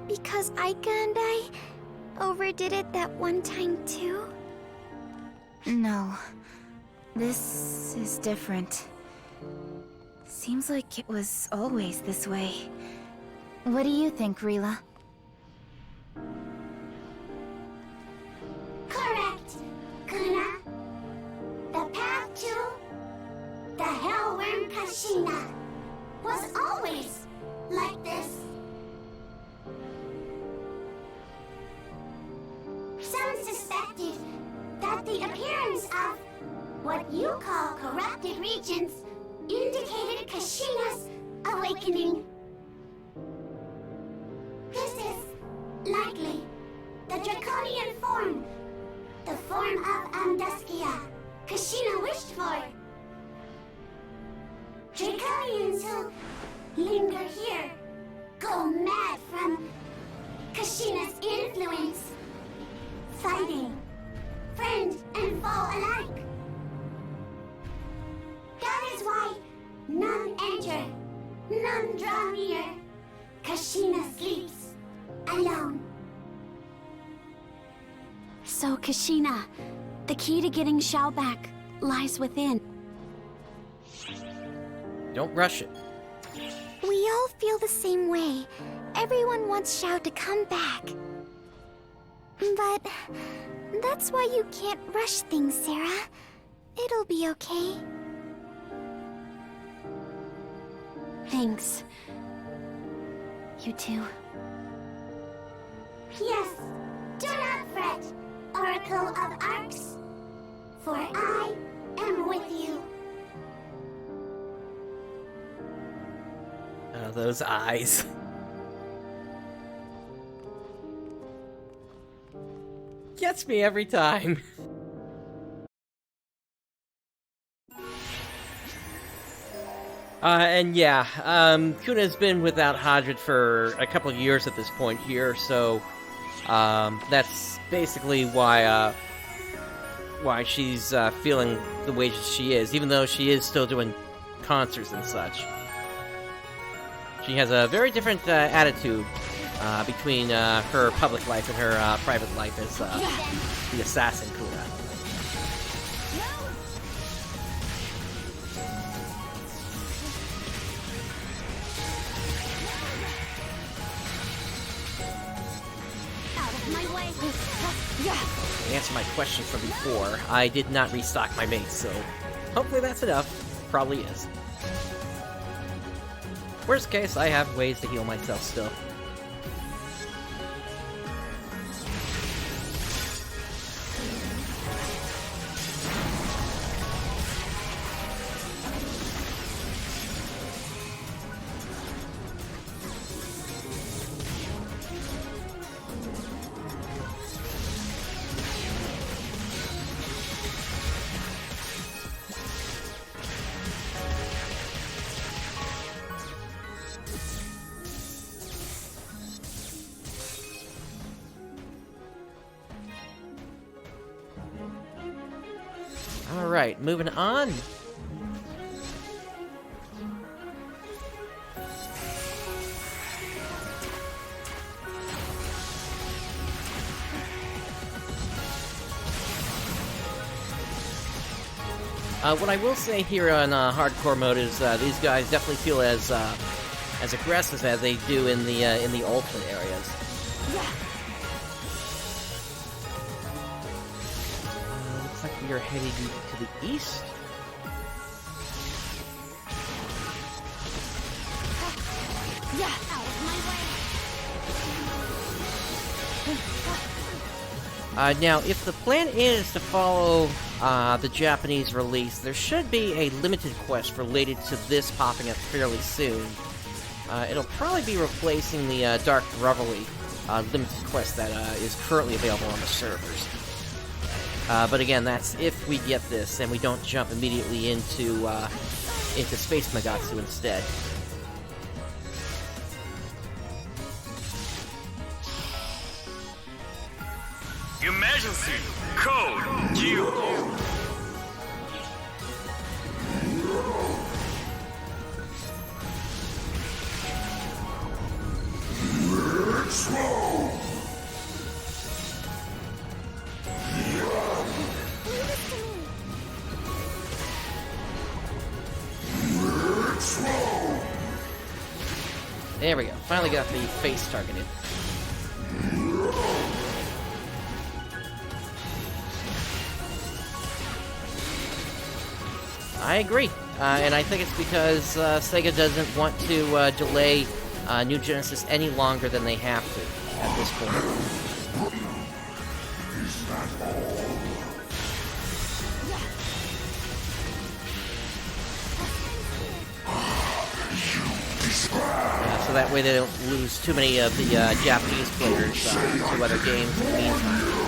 because Aika and I overdid it that one time too? No. This is different. Seems like it was always this way. What do you think, Rila? Correct, Kuna. The path to the Hellworm Kashina was always like this. Some suspected that the appearance of what you call corrupted regions indicated Kashina's awakening. This is likely the Draconian form, the form of Amduskia Kashina wished for. Draconians who linger here go mad from Kashina's influence, fighting friend and foe alike. That is why none enter, none draw near. Kashina sleeps alone. So, Kashina, the key to getting Xiao back lies within. Don't rush it. We all feel the same way. Everyone wants Xiao to come back. But that's why you can't rush things, Sarah. It'll be okay. Thanks. You too. Yes, do not fret, Oracle of ARKS, for I am with you. Oh, those eyes. Gets me every time. And yeah, Kuna's been without Hadrid for a couple of years at this point here, so that's basically why she's feeling the way she is, even though she is still doing concerts and such. She has a very different attitude between her public life and her private life as the assassin Kuna. To answer my question from before, I did not restock my mates, so hopefully that's enough. Probably is. Worst case, I have ways to heal myself still. Alright, moving on. What I will say here on hardcore mode is these guys definitely feel as aggressive as they do in the ultimate areas. Looks like we are heading to the east. Now, if the plan is to follow the Japanese release, there should be a limited quest related to this popping up fairly soon. It'll probably be replacing the Dark Revelry limited quest that is currently available on the servers. But again, that's if we get this and we don't jump immediately into Space Magatsu instead. Emergency! Code! Q! There we go. Finally got the face targeted. I agree, and I think it's because Sega doesn't want to delay New Genesis any longer than they have to at this point. So that way they don't lose too many of the Japanese players to other games in the meantime.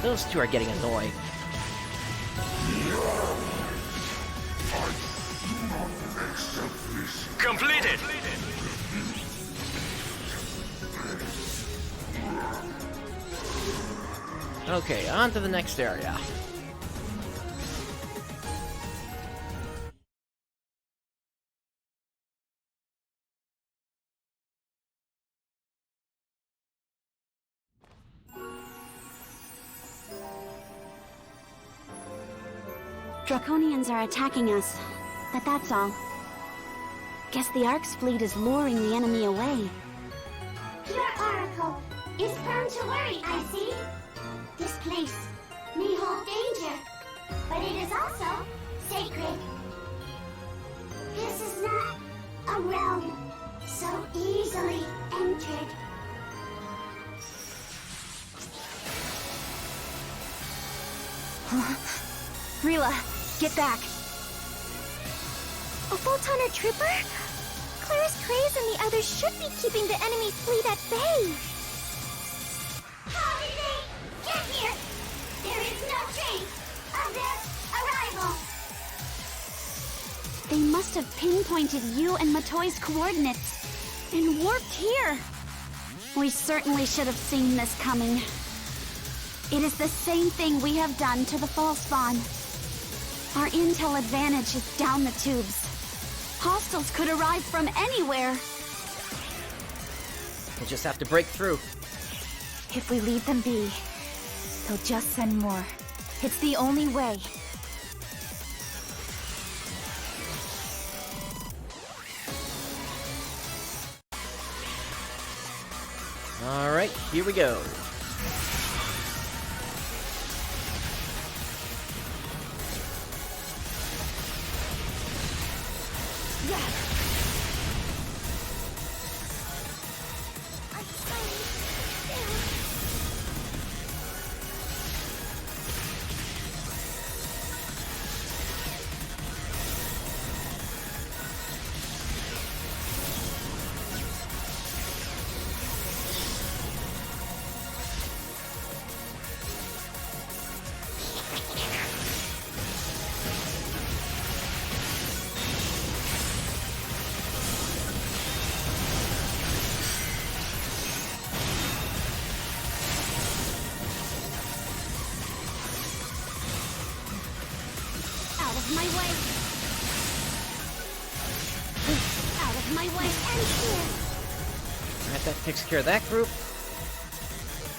Those two are getting annoying. Completed! Okay, on to the next area. Draconians are attacking us, but that's all. Guess the ARKS fleet is luring the enemy away. Your oracle is prone to worry, I see. This place may hold danger, but it is also sacred. This is not a realm so easily entered. Rila, get back. A Photoner trooper? Claris Craze and the others should be keeping the enemy fleet at bay. How did they get here? There is no trace of their arrival. They must have pinpointed you and Matoi's coordinates and warped here. We certainly should have seen this coming. It is the same thing we have done to the fall spawn. Our intel advantage is down the tubes. Hostiles could arrive from anywhere. We'll just have to break through. If we leave them be, they'll just send more. It's the only way. Alright, here we go. My way. Out of my way. And here. Alright, that takes care of that group.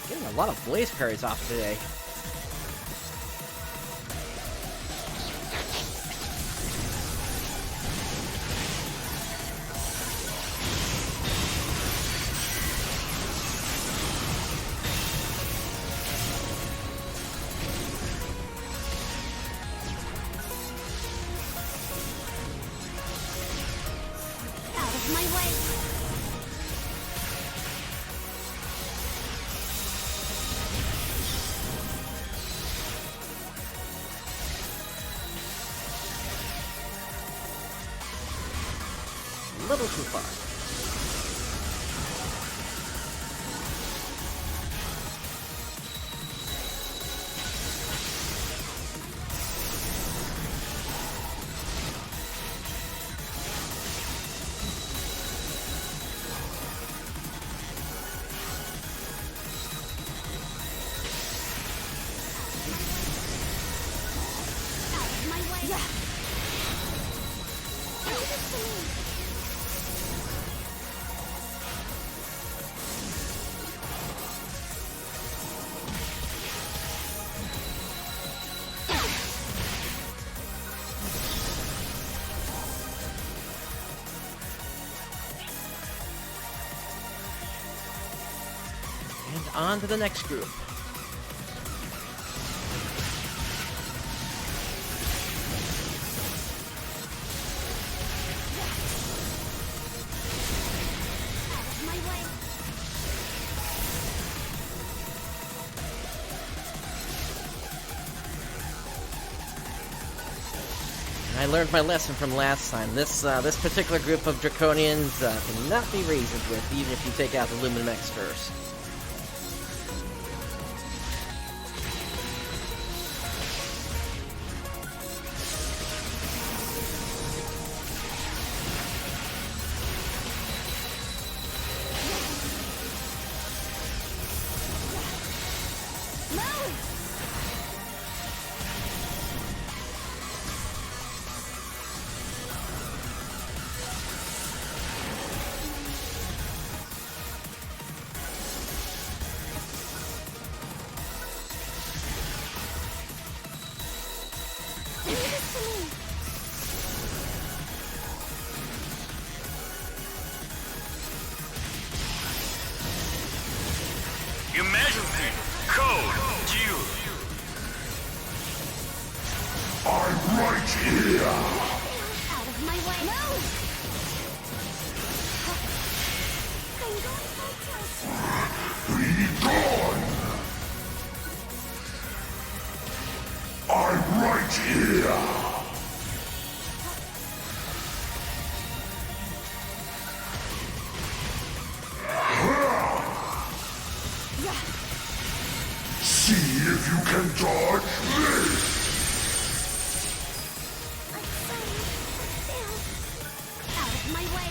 Getting a lot of blaze parries off today. My way. A little too far. And on to the next group. I learned my lesson from last time. This particular group of Draconians cannot be reasoned with, even if you take out the Luminmechs first. right here! Out of my way! No! Be gone! I'm right here! See if you can dodge this! Out of my way!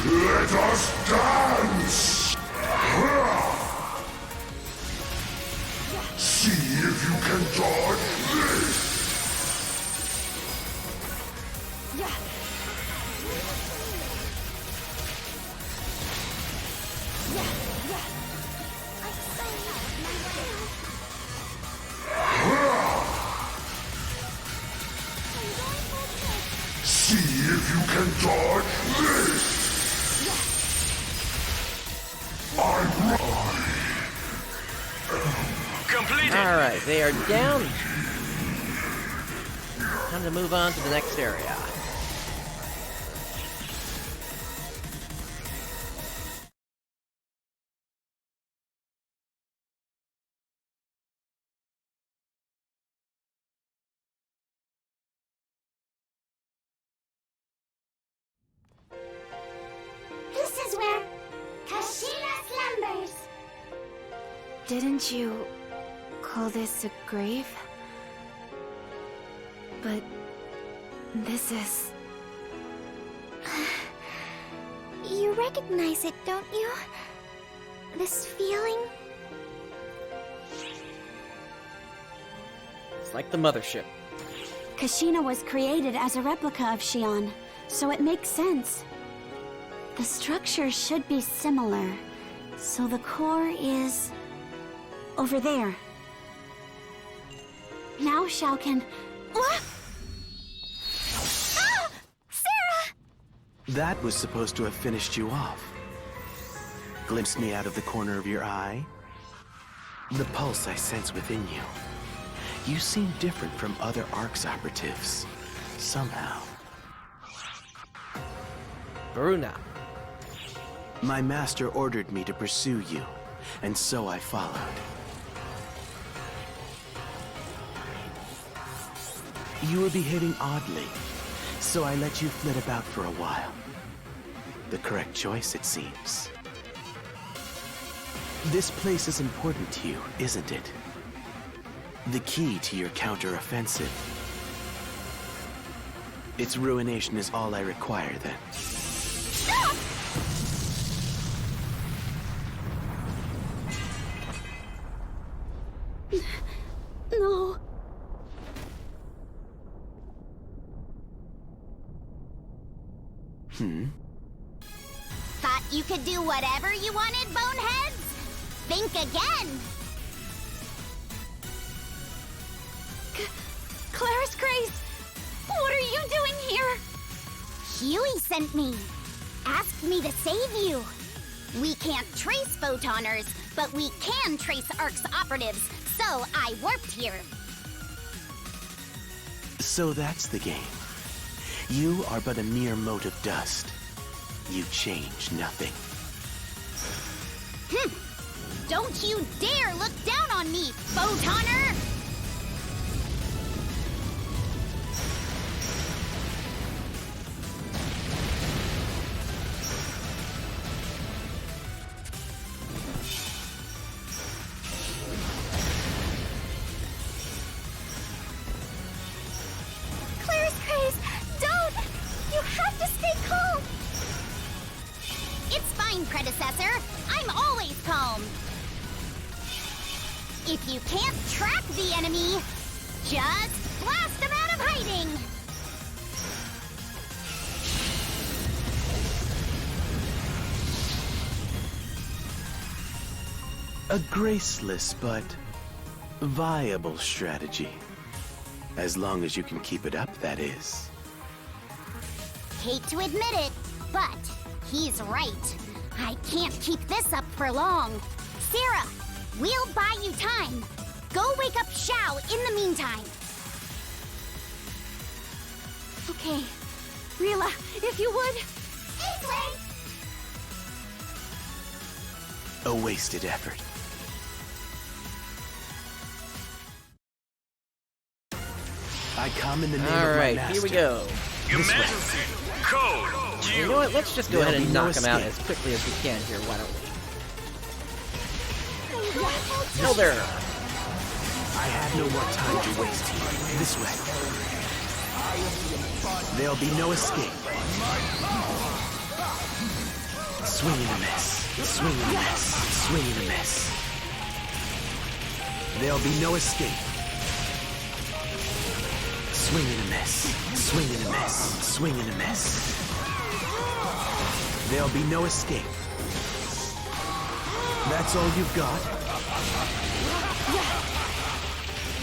Let us dance! See if you can dodge this! See if you can dodge this! Completed. Alright, they are down. Time to move on to the next area. This is where Kashina slumbers. Didn't you call this a grave? But this is... You recognize it, don't you? This feeling? It's like the mothership. Kashina was created as a replica of Xion, so it makes sense. The structure should be similar, so the core is... over there. Now Xiao can... What? Ah! Sarah! That was supposed to have finished you off. Glimpsed me out of the corner of your eye. The pulse I sense within you. You seem different from other ARKS operatives. Somehow. Bruna. My master ordered me to pursue you, and so I followed. You were behaving oddly, so I let you flit about for a while. The correct choice, it seems. This place is important to you, isn't it? The key to your counter-offensive. Its ruination is all I require, then. Stop! No. Thought you could do whatever you wanted, boneheads? Think again! Claris Grace! What are you doing here? Huey sent me. Asked me to save you. We can't trace Photoners, but we can trace ARKS operatives, so I warped here. So that's the game. You are but a mere mote of dust. You change nothing. Don't you dare look down on me, Photoner! Claris Grace, don't! You have to stay calm! It's fine, predecessor. I'm always calm. If you can't track the enemy, just blast them out of hiding. A graceless but viable strategy. As long as you can keep it up, that is. Hate to admit it, but he's right. I can't keep this up for long. Sarah, we'll buy you time. Go wake up Xiao in the meantime. Okay. Rila, if you would. This way. A wasted effort. I come in the name of my Alright, master. here we go. Your Majesty, code You you. know what? Let's just go ahead There'll and be no knock him out as escape. quickly as we can here, why don't we? Hello there! I have no more time to waste here. This way. There'll be no escape. Swing and a miss. Swing and a miss. Swing and a miss. There'll be no escape. Swing and a miss. Swing and a miss. Swing and a miss. There'll be no escape. That's all you've got?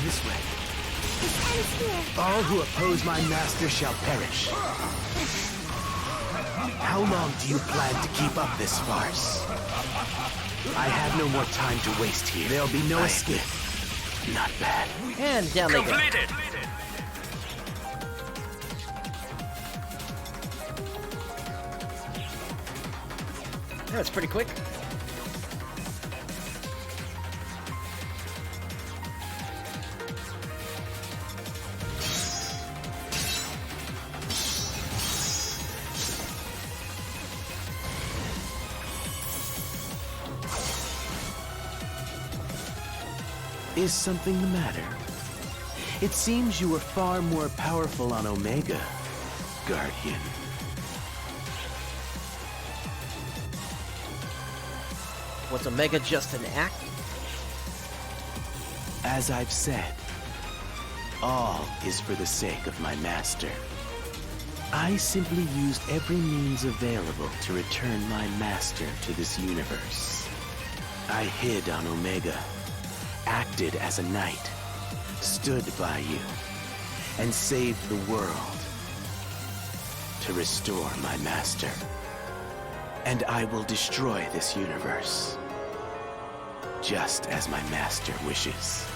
This way. All who oppose my master shall perish. How long do you plan to keep up this farce? I have no more time to waste here. There'll be no escape. Not bad. And down they go. Completed. That's pretty quick. Is something the matter? It seems you were far more powerful on Omega, Guardian. Was Omega just an act? As I've said, all is for the sake of my master. I simply used every means available to return my master to this universe. I hid on Omega, acted as a knight, stood by you, and saved the world to restore my master. And I will destroy this universe, just as my master wishes.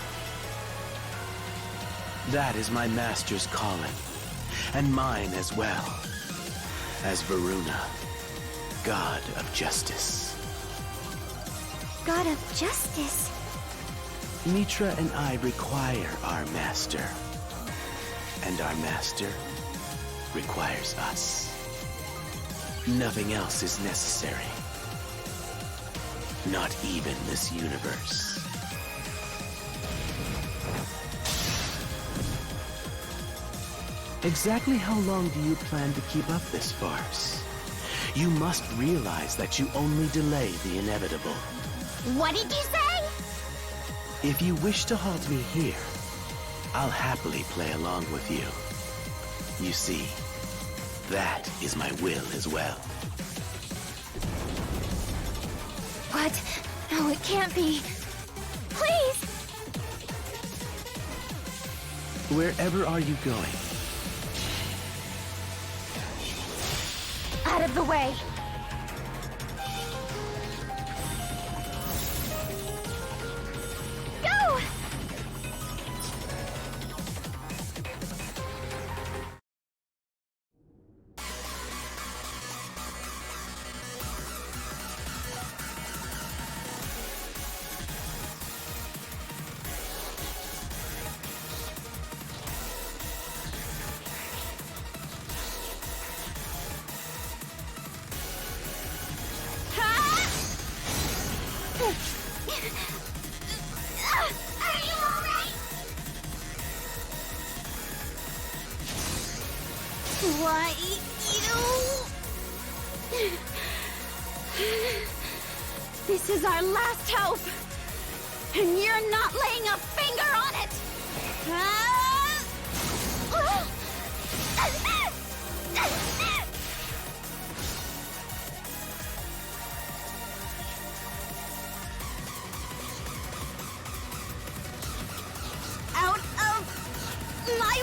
That is my master's calling, and mine as well, as Varuna, God of Justice. God of Justice. Mitra and I require our master, and our master requires us. Nothing else is necessary. Not even this universe. Exactly how long do you plan to keep up this farce? You must realize that you only delay the inevitable. What did you say? If you wish to halt me here, I'll happily play along with you. You see, that is my will as well. What? No, it can't be. Please! Wherever are you going? Out of the way. Go! Are you alright? Why, you... This is our last hope. And you're not laying a finger on it. Out of my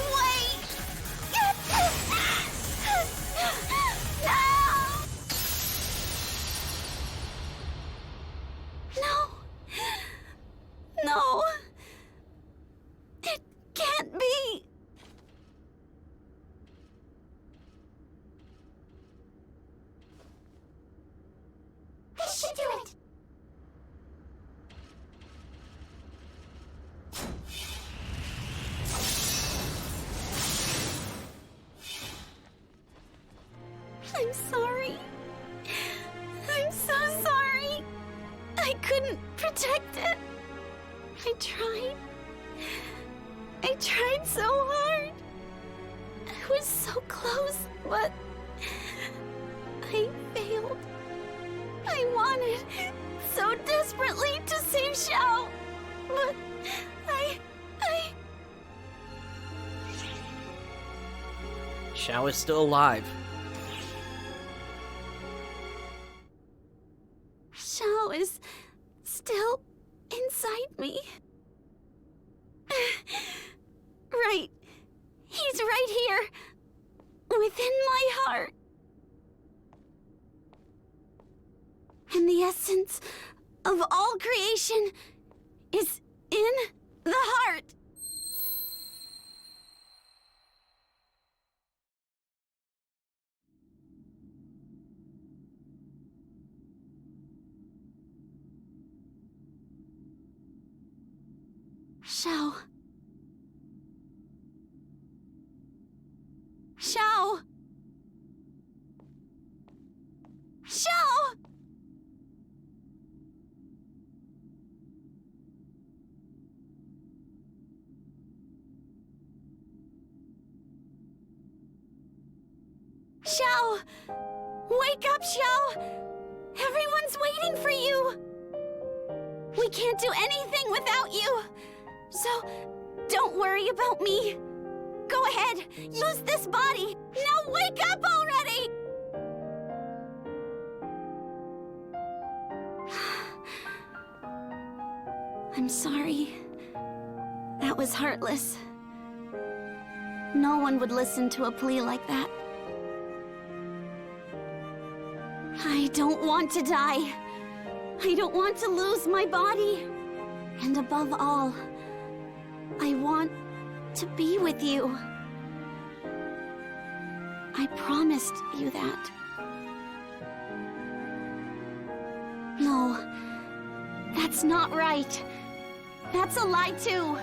I'm sorry. I'm so sorry. I couldn't protect it. I tried. I tried so hard. I was so close, but I failed. I wanted so desperately to save Xiao, but I... Xiao is still alive. Xiao is still inside me. Right. He's right here. Within my heart. And the essence of all creation is in the heart. Xiao. Xiao. Xiao. Xiao! Wake up, Xiao! Everyone's waiting for you! We can't do anything without you! So, don't worry about me. Go ahead, use this body! Now wake up already! I'm sorry. That was heartless. No one would listen to a plea like that. I don't want to die. I don't want to lose my body. And above all, I want to be with you. I promised you that. No, that's not right. That's a lie too.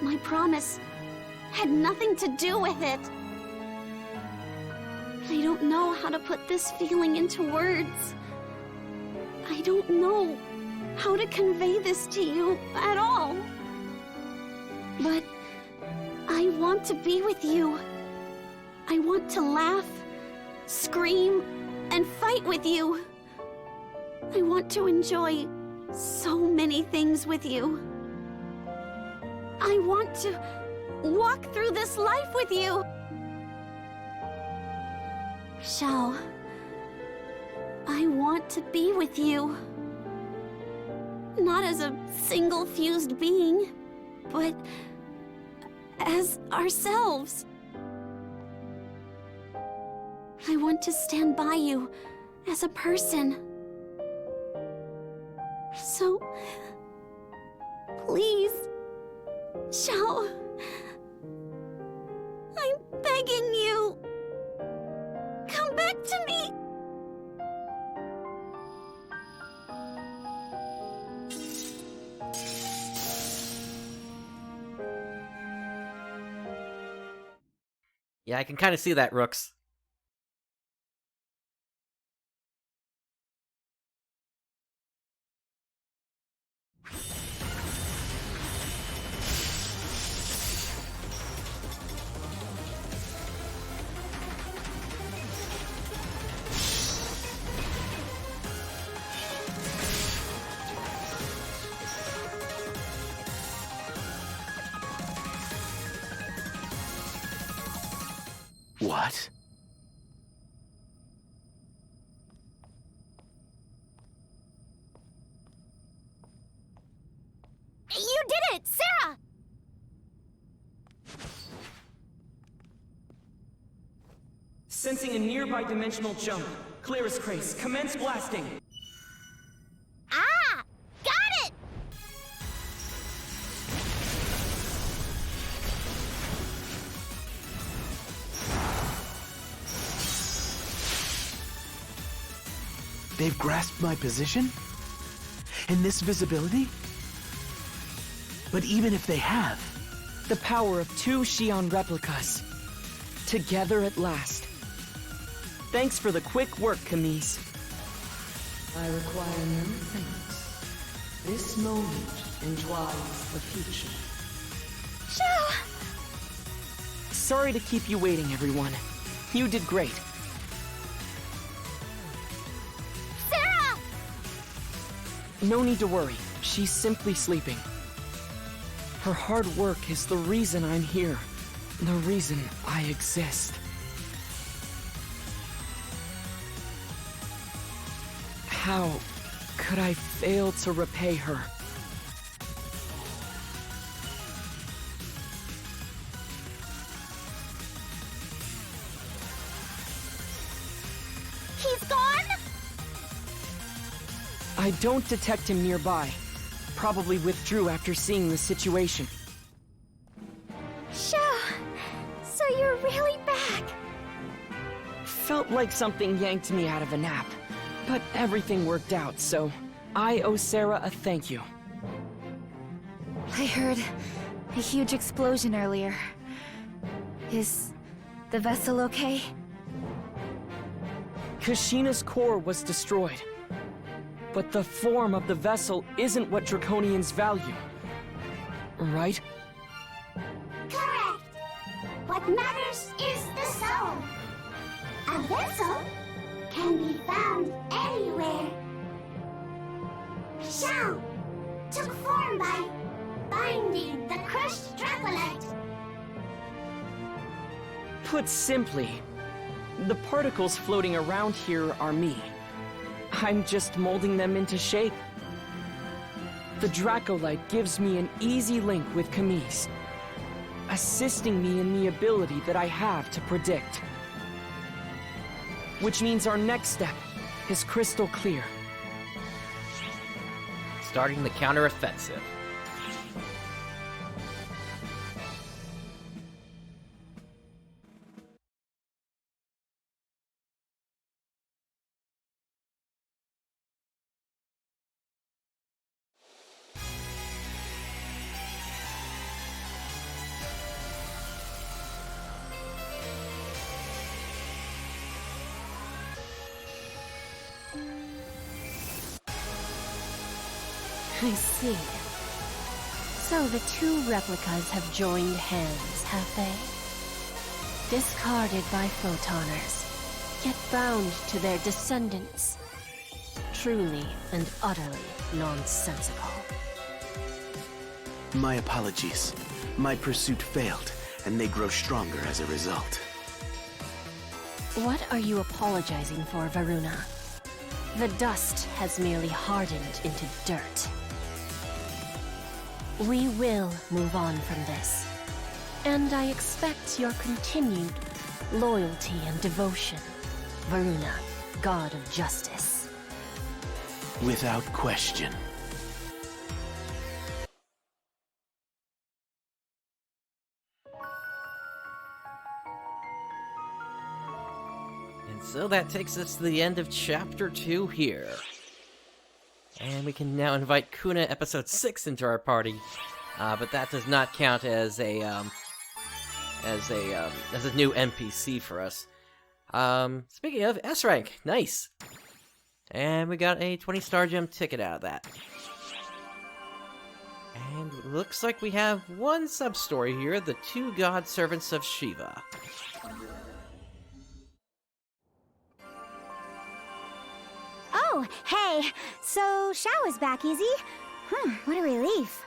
My promise had nothing to do with it. I don't know how to put this feeling into words. I don't know how to convey this to you at all. But I want to be with you. I want to laugh, scream, and fight with you. I want to enjoy so many things with you. I want to walk through this life with you. Xiao, I want to be with you. Not as a single fused being, but as ourselves. I want to stand by you as a person. So, please, Xiao, I'm begging you. Come back to me! Yeah, I can kind of see that, Rooks. What? You did it, Sarah! Sensing a nearby dimensional jump. Clear as Crace. Commence blasting. Ah! Got it! They've grasped my position? In this visibility? But even if they have... The power of two Xion replicas. Together at last. Thanks for the quick work, Camise. I require no thanks. This moment entwines the future. Xiao! Sorry to keep you waiting, everyone. You did great. Sarah! No need to worry. She's simply sleeping. Her hard work is the reason I'm here. The reason I exist. How could I fail to repay her? He's gone? I don't detect him nearby. Probably withdrew after seeing the situation. Xiao, so you're really back. Felt like something yanked me out of a nap. But everything worked out, so I owe Sarah a thank you. I heard a huge explosion earlier. Is the vessel okay? Kashina's core was destroyed. But the form of the vessel isn't what Draconians value. Right? Correct. What matters is the soul. A vessel can be found anywhere. Xiao took form by binding the crushed Dracolite. Put simply, the particles floating around here are me. I'm just molding them into shape. The Dracolite gives me an easy link with Camise, assisting me in the ability that I have to predict. Which means our next step is crystal clear. Starting the counteroffensive. I see. So the two replicas have joined hands, have they? Discarded by Photoners, yet bound to their descendants. Truly and utterly nonsensical. My apologies. My pursuit failed, and they grow stronger as a result. What are you apologizing for, Varuna? The dust has merely hardened into dirt. We will move on from this, and I expect your continued loyalty and devotion, Varuna, God of Justice. Without question. And so that takes us to the end of Chapter 2 here. And we can now invite Kuna Episode 6 into our party. But that does not count as a new NPC for us. Speaking of, S rank, nice. And we got a 20-star gem ticket out of that. And it looks like we have one sub-story here, the two god servants of Shiva. Oh, hey, so Xiao is back, Easy. What a relief.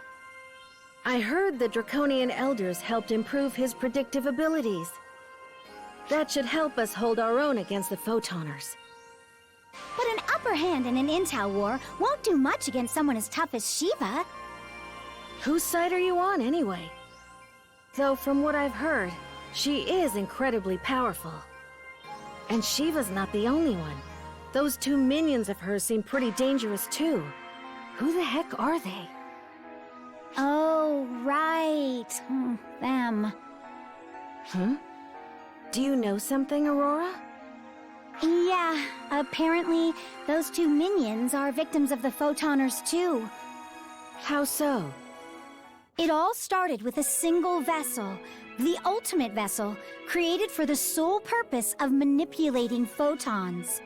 I heard the Draconian elders helped improve his predictive abilities. That should help us hold our own against the Photoners. But an upper hand in an intel war won't do much against someone as tough as Shiva. Whose side are you on, anyway? Though from what I've heard, she is incredibly powerful. And Shiva's not the only one. Those two minions of hers seem pretty dangerous, too. Who the heck are they? Oh, right. Them. Huh? Do you know something, Aurora? Yeah, apparently those two minions are victims of the Photoners, too. How so? It all started with a single vessel, the ultimate vessel, created for the sole purpose of manipulating photons.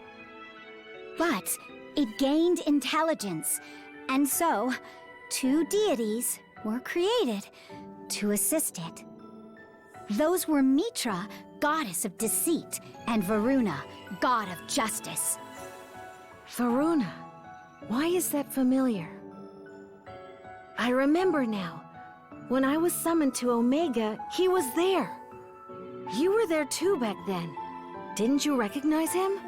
But it gained intelligence, and so 2 deities were created to assist it. Those were Mitra, goddess of deceit, and Varuna, god of justice. Varuna. Why is that familiar? I remember now. When I was summoned to Omega, he was there. You were there too back then. Didn't you recognize him?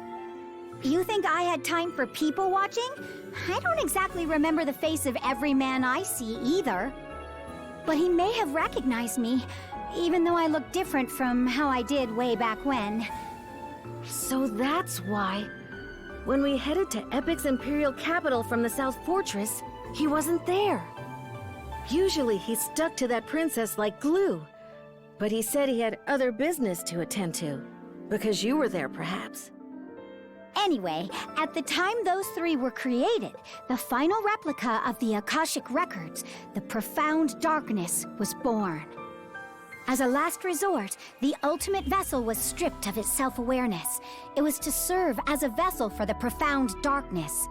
You think I had time for people watching? I don't exactly remember the face of every man I see either. But he may have recognized me, even though I look different from how I did way back when. So that's why, when we headed to Epic's Imperial capital from the South Fortress, he wasn't there. Usually he stuck to that princess like glue, but he said he had other business to attend to, because you were there perhaps. Anyway, at the time those 3 were created, the final replica of the Akashic Records, the Profound Darkness, was born. As a last resort, the ultimate vessel was stripped of its self-awareness. It was to serve as a vessel for the Profound Darkness.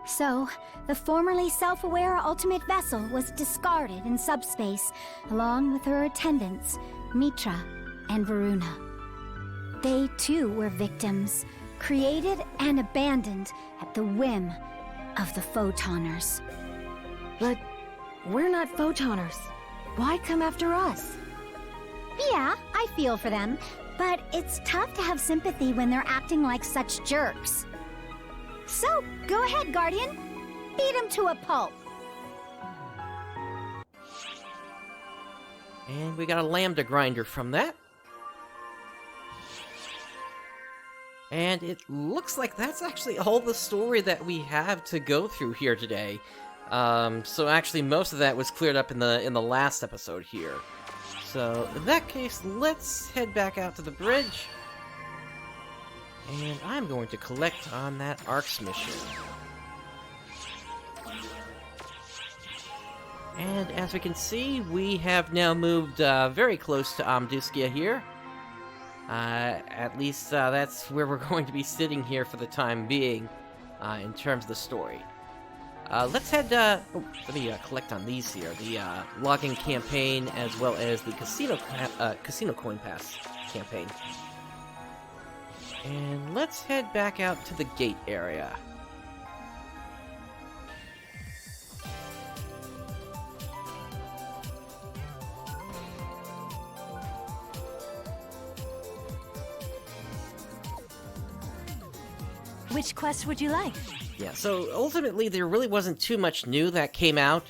So, the formerly self-aware ultimate vessel was discarded in subspace, along with her attendants, Mitra and Varuna. They too were victims, created and abandoned at the whim of the Photoners. But we're not Photoners. Why come after us? Yeah, I feel for them, but it's tough to have sympathy when they're acting like such jerks. So, go ahead, Guardian. Beat him to a pulp. And we got a lambda grinder from that. And it looks like that's actually all the story that we have to go through here today. So actually most of that was cleared up in the last episode here. So in that case, let's head back out to the bridge. And I'm going to collect on that ARKS mission. And as we can see, we have now moved very close to Amduskia here. At least that's where we're going to be sitting here for the time being, in terms of the story. Let's head, let me collect on these here. The login campaign, as well as the casino coin pass campaign. And let's head back out to the gate area. Which quest would you like? Yeah, so ultimately there really wasn't too much new that came out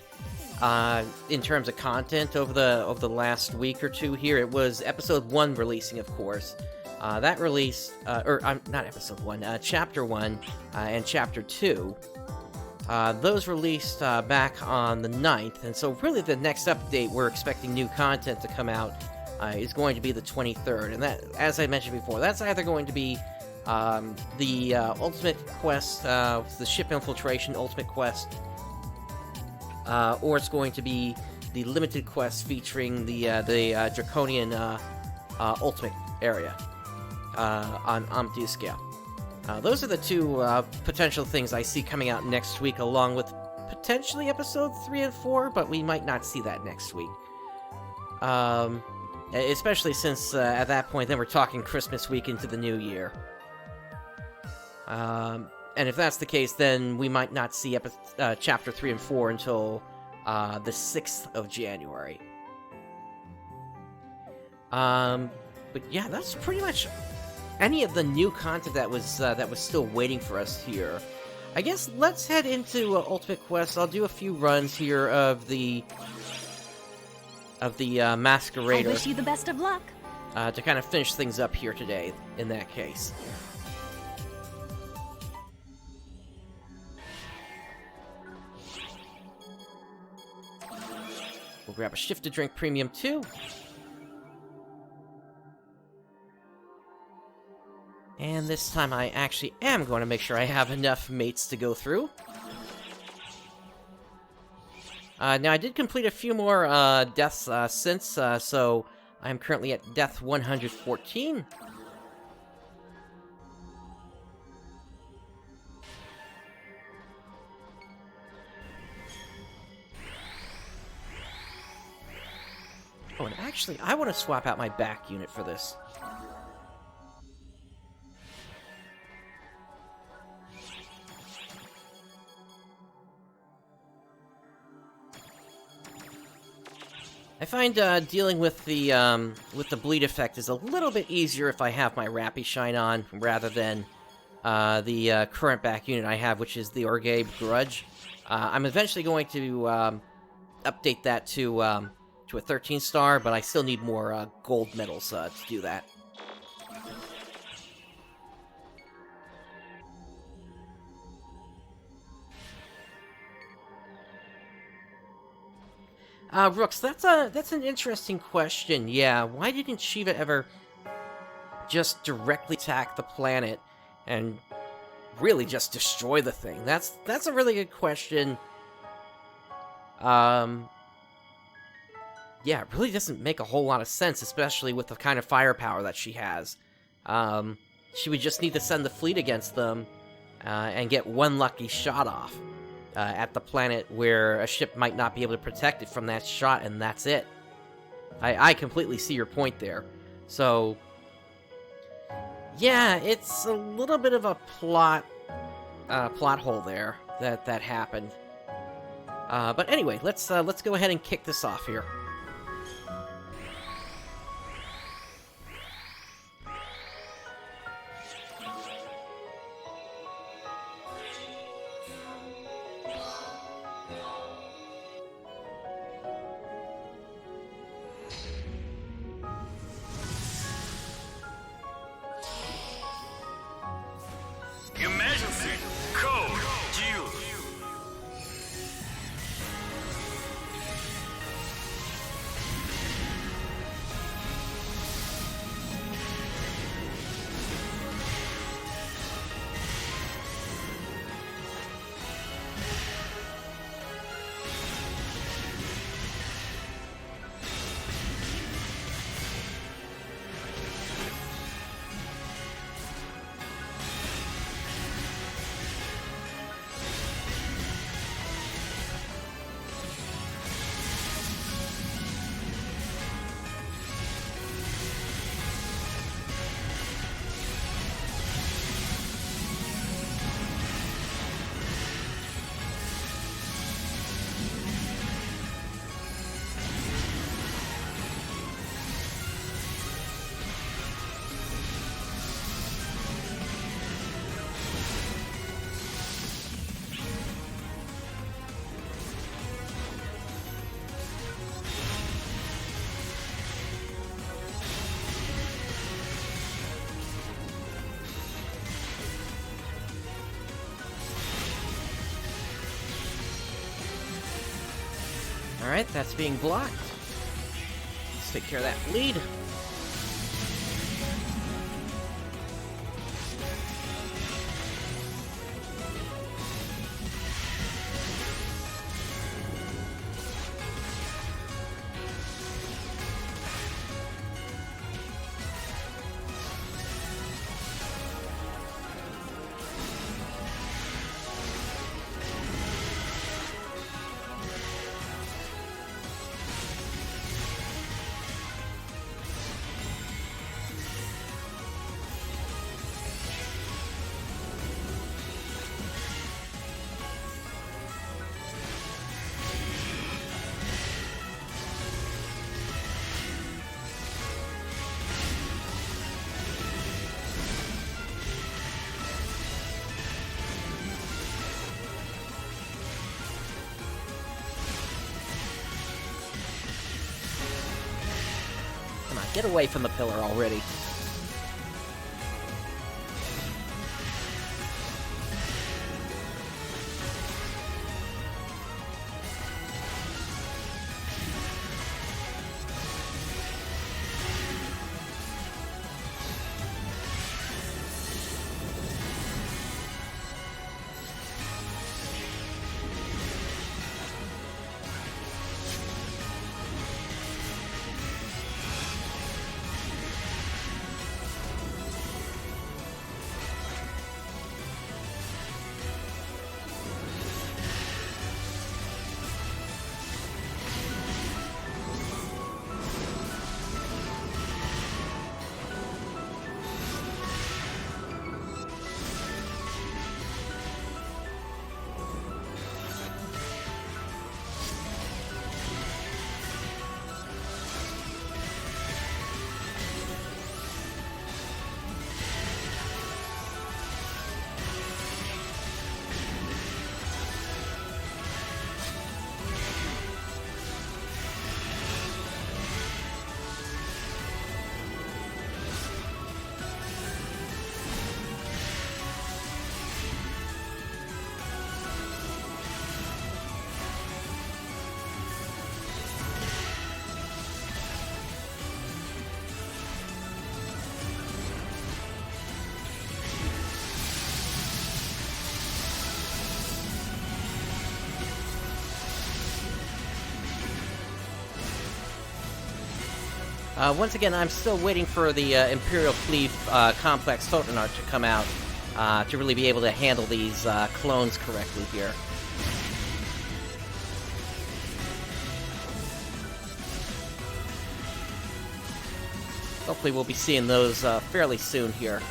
in terms of content over the last week or two here. It was episode 1 releasing, of course. That released, not episode 1, chapter 1 and chapter 2. Those released back on the 9th, and so really the next update we're expecting new content to come out is going to be the 23rd. And that, as I mentioned before, that's either going to be the Ultimate Quest, the Ship Infiltration Ultimate Quest, or it's going to be the Limited Quest featuring the Draconian Ultimate area on Amduskia. Those are the 2 potential things I see coming out next week, along with potentially episode 3 and 4, but we might not see that next week. Especially since at that point, then we're talking Christmas week into the new year. And if that's the case, then we might not see chapter 3 and 4 until the 6th of January. But yeah, that's pretty much any of the new content that was still waiting for us here. I guess let's head into Ultimate Quest. I'll do a few runs here of the Masquerader. I wish you the best of luck. To kind of finish things up here today, in that case. We'll grab a shift to drink premium too. And this time I actually am going to make sure I have enough mates to go through. Now, I did complete a few more deaths since, so I'm currently at death 114. Oh, and actually, I want to swap out my back unit for this. I find dealing with the bleed effect is a little bit easier if I have my Rappy Shine on rather than the current back unit I have, which is the Orgabe Grudge. I'm eventually going to update that to a 13-star, but I still need more gold medals to do that. Rooks, that's an interesting question. Yeah, why didn't Shiva ever just directly attack the planet and really just destroy the thing? That's a really good question. Yeah, it really doesn't make a whole lot of sense, especially with the kind of firepower that she has. She would just need to send the fleet against them and get one lucky shot off. At the planet where a ship might not be able to protect it from that shot, and that's it. I completely see your point there. So, yeah, it's a little bit of a plot hole there that happened. But anyway, let's go ahead and kick this off here. Emergency code due. Alright, that's being blocked. Let's take care of that bleed. Get away from the pillar already. Once again, I'm still waiting for the Imperial Fleet Complex Photoner to come out to really be able to handle these clones correctly here. Hopefully we'll be seeing those fairly soon here.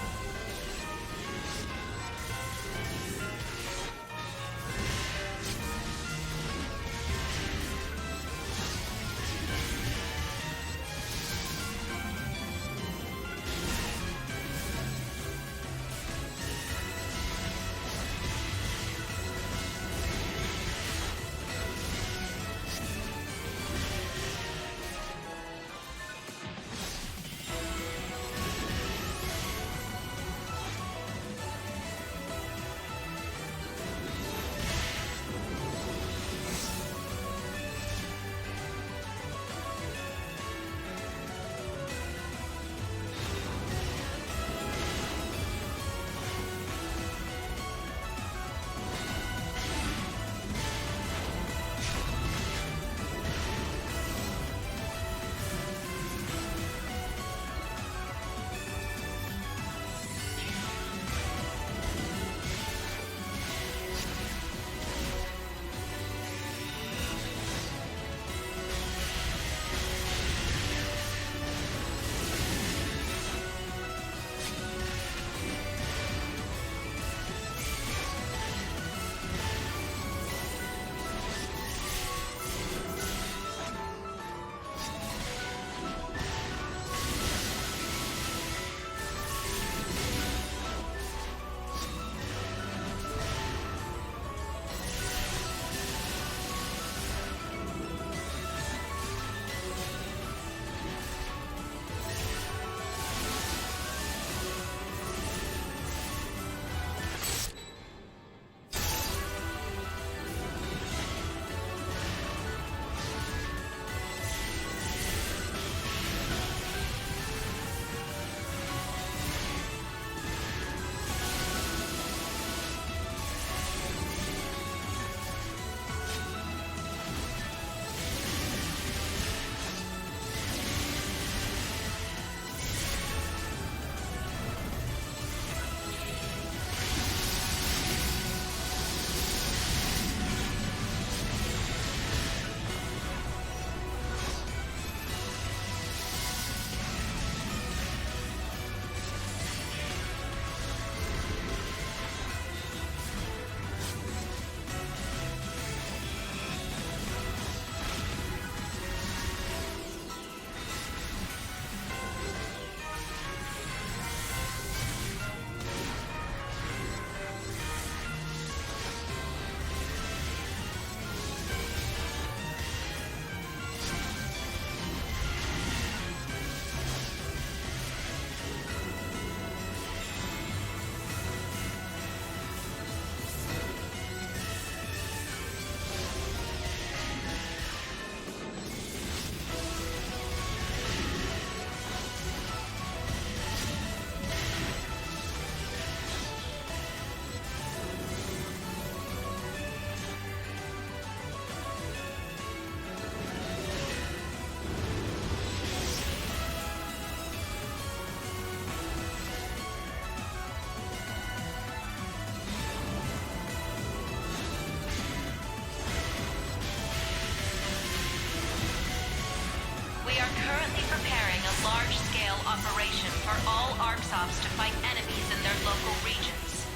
to fight enemies in their local regions.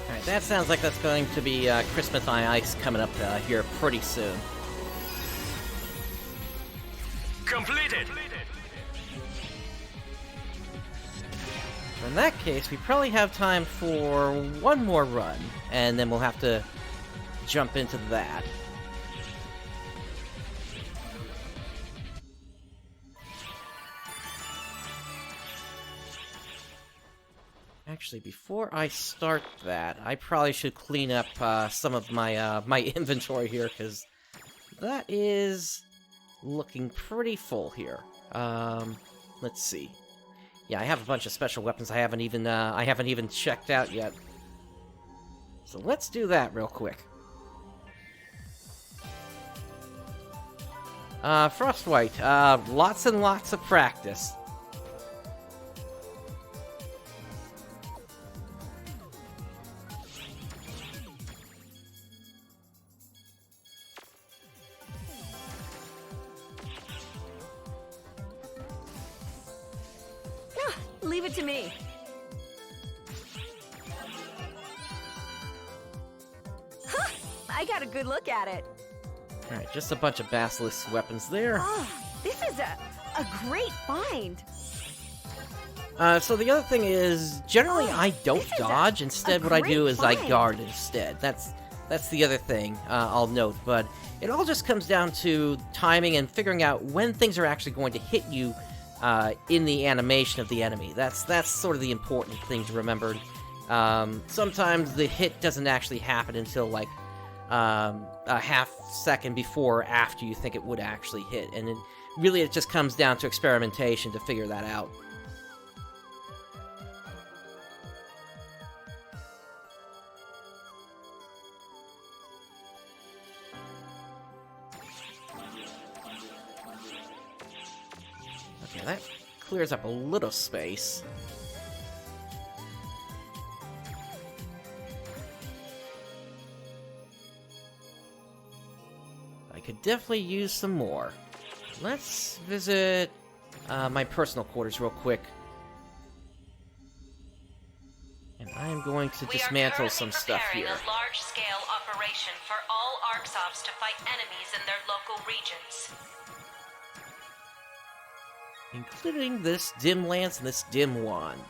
Alright, that sounds like that's going to be Christmas on Ice coming up here pretty soon. Completed! In that case, we probably have time for one more run, and then we'll have to jump into that. Actually, before I start that, I probably should clean up some of my my inventory here, because that is looking pretty full here. Let's see. Yeah, I have a bunch of special weapons I haven't even checked out yet. So let's do that real quick. Frostwhite, lots and lots of practice. Leave it to me. I got a good look at it. Alright, just a bunch of Basilisk weapons there. Oh, this is a great find. So the other thing is, generally I don't dodge. Instead, what I do is I guard instead. That's the other thing I'll note. But it all just comes down to timing and figuring out when things are actually going to hit you in the animation of the enemy. That's sort of the important thing to remember. Sometimes the hit doesn't actually happen until like a half second before or after you think it would actually hit, and it just comes down to experimentation to figure that out. Okay, that clears up a little space. I could definitely use some more. Let's visit my personal quarters real quick. And I am going to dismantle some stuff here. We are currently preparing a large-scale operation for all ARKS to fight enemies in their local regions. Including this dim lance and this dim wand.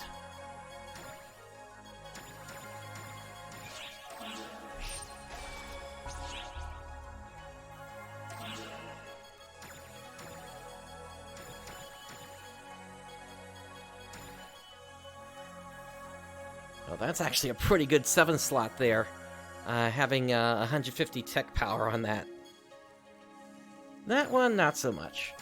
Oh, that's actually a pretty good 7 slot there, having 150 tech power on that. That one, not so much.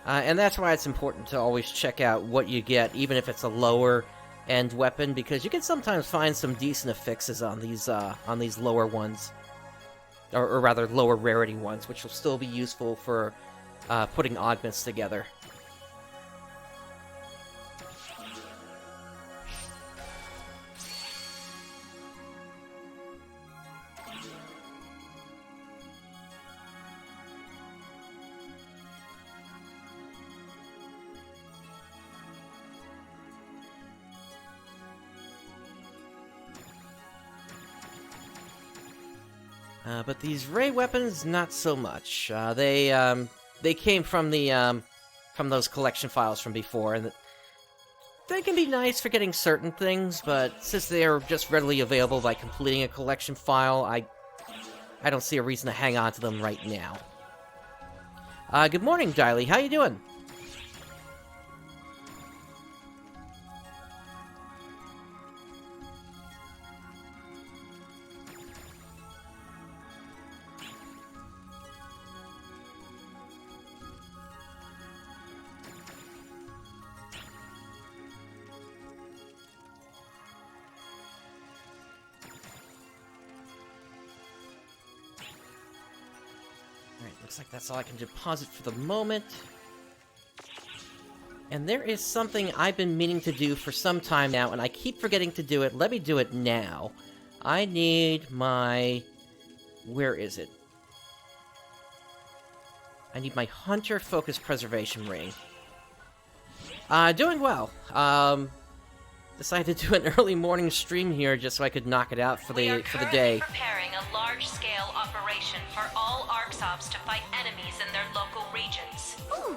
And that's why it's important to always check out what you get, even if it's a lower end weapon, because you can sometimes find some decent affixes on these lower ones, or rather lower rarity ones, which will still be useful for putting augments together. But these ray weapons, not so much. They came from from those collection files from before, and they can be nice for getting certain things, but since they are just readily available by completing a collection file, I don't see a reason to hang on to them right now. Good morning, Diley. How you doing? Looks like that's all I can deposit for the moment. And there is something I've been meaning to do for some time now, and I keep forgetting to do it. Let me do it now. I need my... Where is it? I need my Hunter Focus Preservation Ring. Doing well. Decided to do an early morning stream here just so I could knock it out for the day. We are currently preparing a large-scale operation for all ARKS to fight enemies in their local regions. Ooh,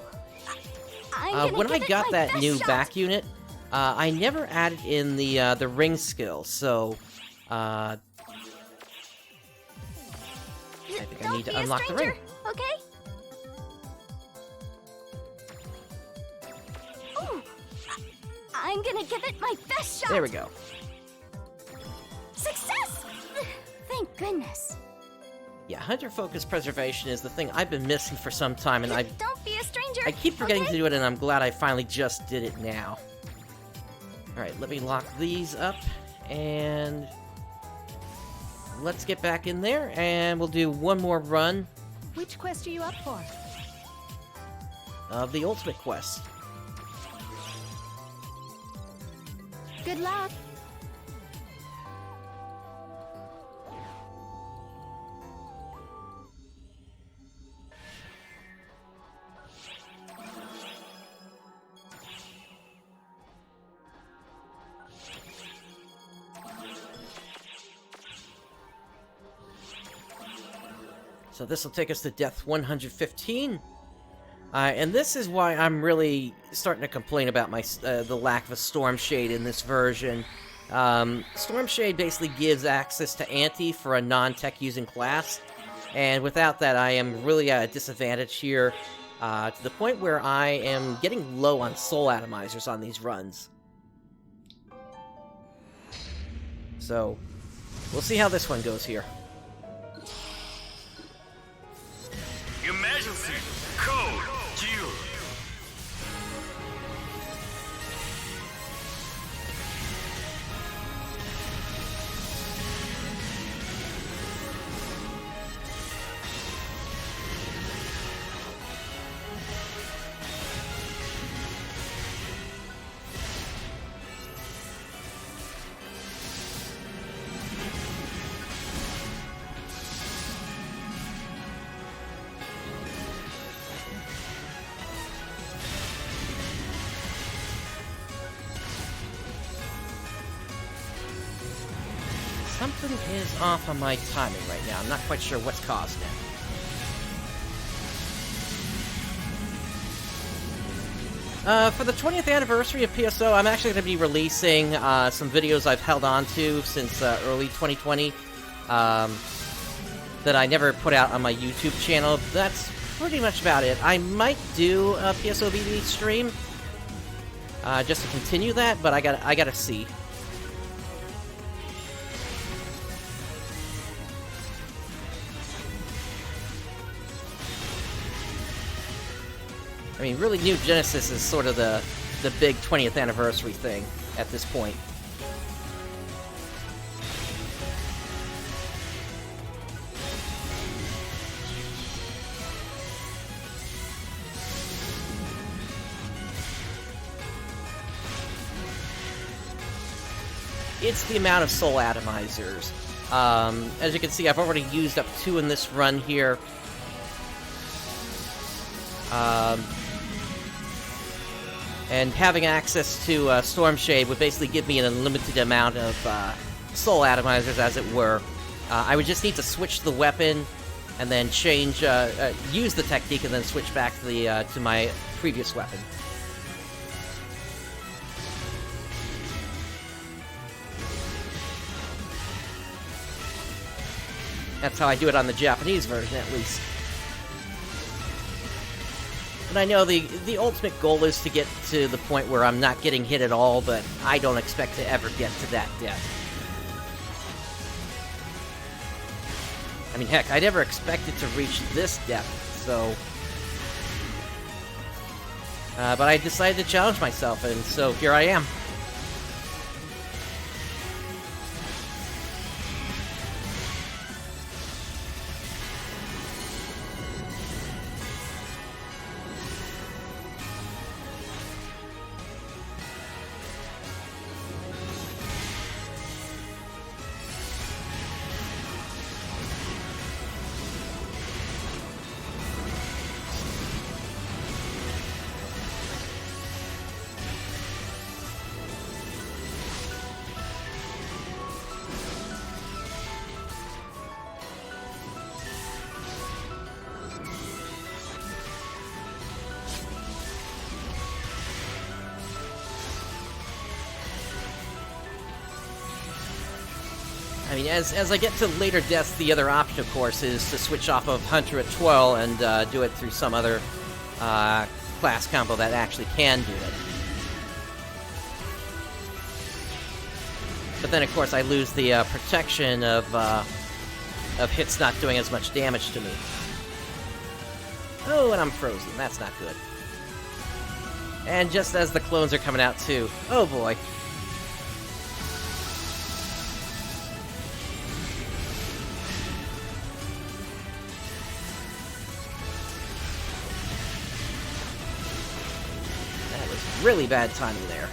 when I got that new back unit, I never added in the ring skill, so I think I need to unlock the ring. Okay? Ooh, I'm gonna give it my best shot. There we go. Success! Thank goodness. Yeah, Hunter Focus Preservation is the thing I've been missing for some time, and Don't be a stranger. I keep forgetting to do it, and I'm glad I finally just did it now. Alright, let me lock these up, and let's get back in there, and we'll do one more run. Which quest are you up for? of the ultimate quest. Good luck. So this will take us to Death 115. And this is why I'm really starting to complain about my the lack of a Storm Shade in this version. Storm Shade basically gives access to Anti for a non-tech using class, and without that I am really at a disadvantage here, to the point where I am getting low on soul atomizers on these runs. So, we'll see how this one goes here. Emergency code due. Something is off on my timing right now. I'm not quite sure what's causing it. For the 20th anniversary of PSO, I'm actually going to be releasing some videos I've held on to since early 2020 that I never put out on my YouTube channel. That's pretty much about it. I might do a PSOBD stream just to continue that, but I gotta see. I mean, really, New Genesis is sort of the big 20th anniversary thing at this point. It's the amount of soul atomizers. As you can see, I've already used up 2 in this run here. And having access to Storm Shade would basically give me an unlimited amount of soul atomizers, as it were. I would just need to switch the weapon, and then change, use the technique, and then switch back to the to my previous weapon. That's how I do it on the Japanese version, at least. And I know the ultimate goal is to get to the point where I'm not getting hit at all, but I don't expect to ever get to that depth. I mean, heck, I never expected to reach this depth, so... but I decided to challenge myself, and so here I am. I mean, as I get to later deaths, the other option, of course, is to switch off of Hunter at Twirl and do it through some other class combo that actually can do it. But then, of course, I lose the protection of hits not doing as much damage to me. Oh, and I'm frozen. That's not good. And just as the clones are coming out, too. Oh, boy. really bad timing there.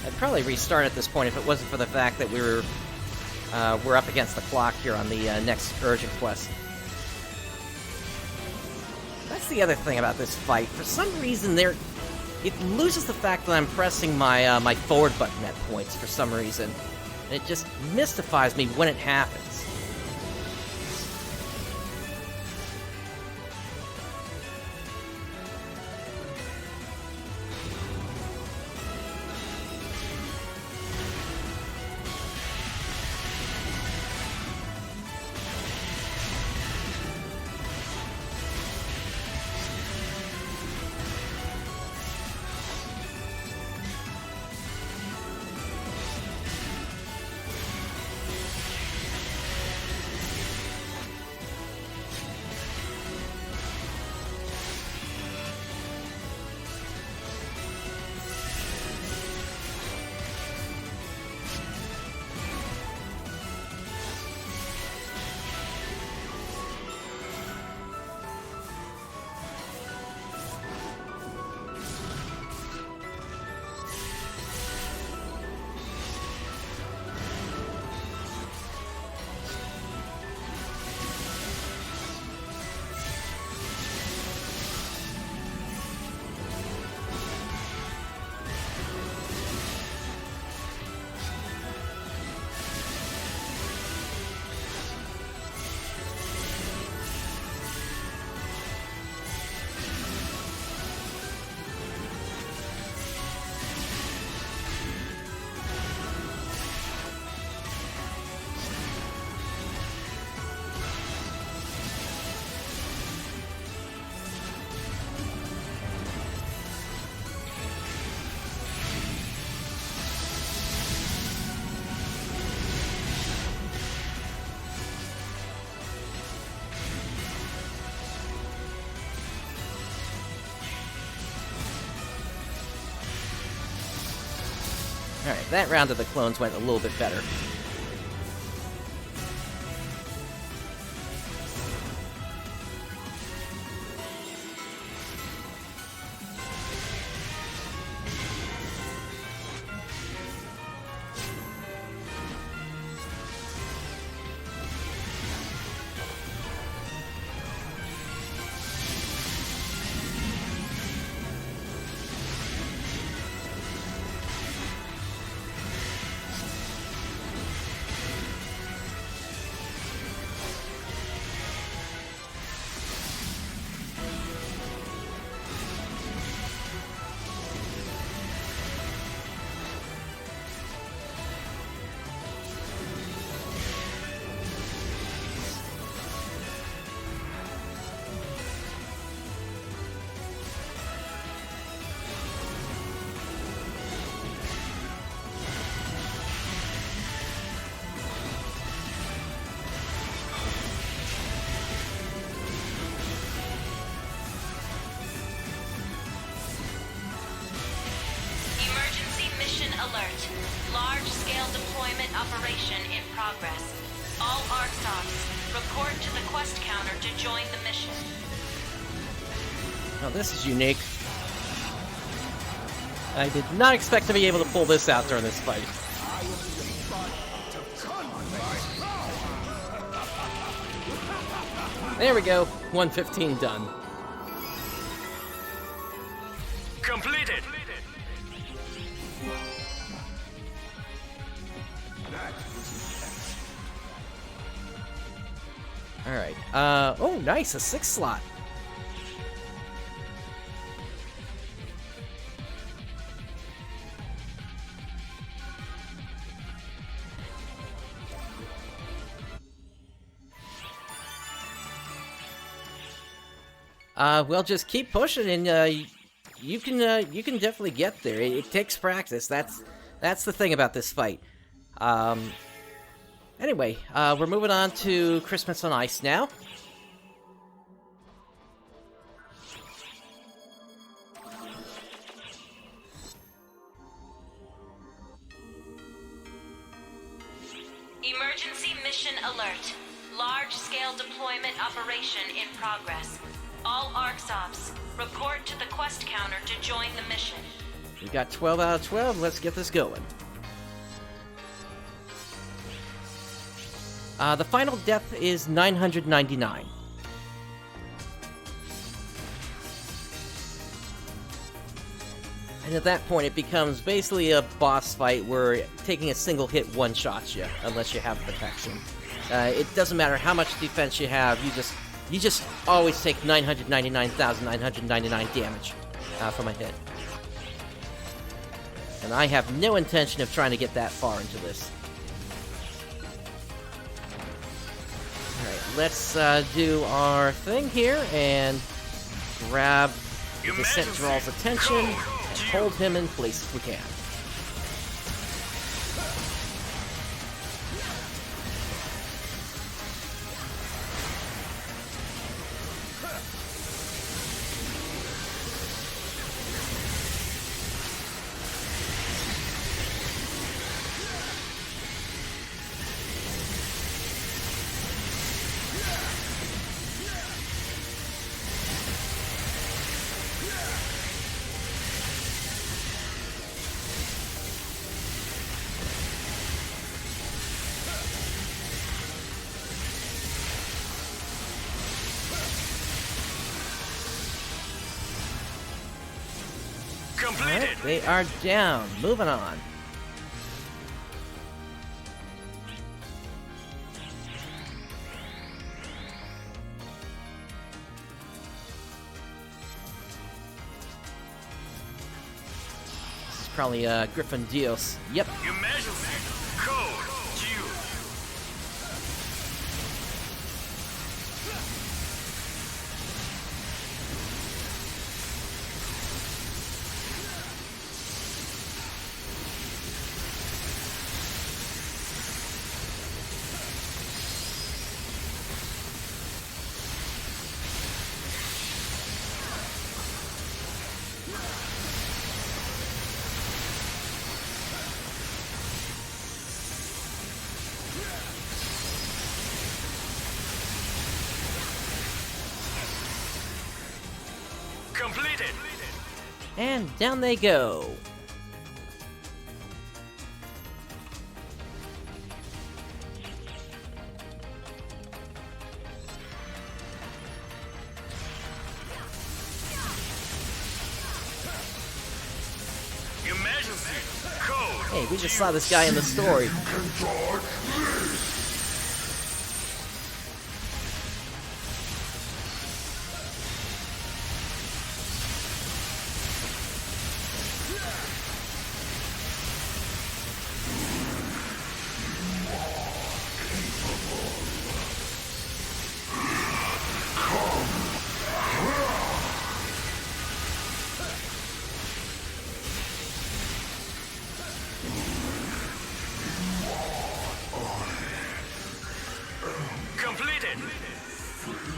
I'd probably restart at this point if it wasn't for the fact that we're up against the clock here on the next urgent quest. That's the other thing about this fight. For some reason, it loses the fact that I'm pressing my my forward button at points for some reason. And it just mystifies me when it happens. Alright, that round of the clones went a little bit better. Alert. Large-scale deployment operation in progress. All ARKS ops, report to the quest counter to join the mission. Now this is unique. I did not expect to be able to pull this out during this fight. There we go. 115 done. Completed. Alright, oh nice, a 6 slot. Well, just keep pushing, and you can definitely get there. It takes practice. That's the thing about this fight. Anyway, we're moving on to Christmas on Ice now. Emergency mission alert. Large-scale deployment operation in progress. All ARKS ops, report to the quest counter to join the mission. We got 12 out of 12. Let's get this going. The final depth is 999. And at that point, it becomes basically a boss fight where taking a single hit one-shots you, unless you have protection. It doesn't matter how much defense you have, you just always take 999,999 damage from a hit. And I have no intention of trying to get that far into this. Alright, let's do our thing here and grab the Descent Draw's attention and hold him in place if we can. Alright, they are down. Moving on. This is probably Griffin Dios. Yep. Emergency code due. Completed. And down they go. Emergency code. Hey, we just saw this guy in the story.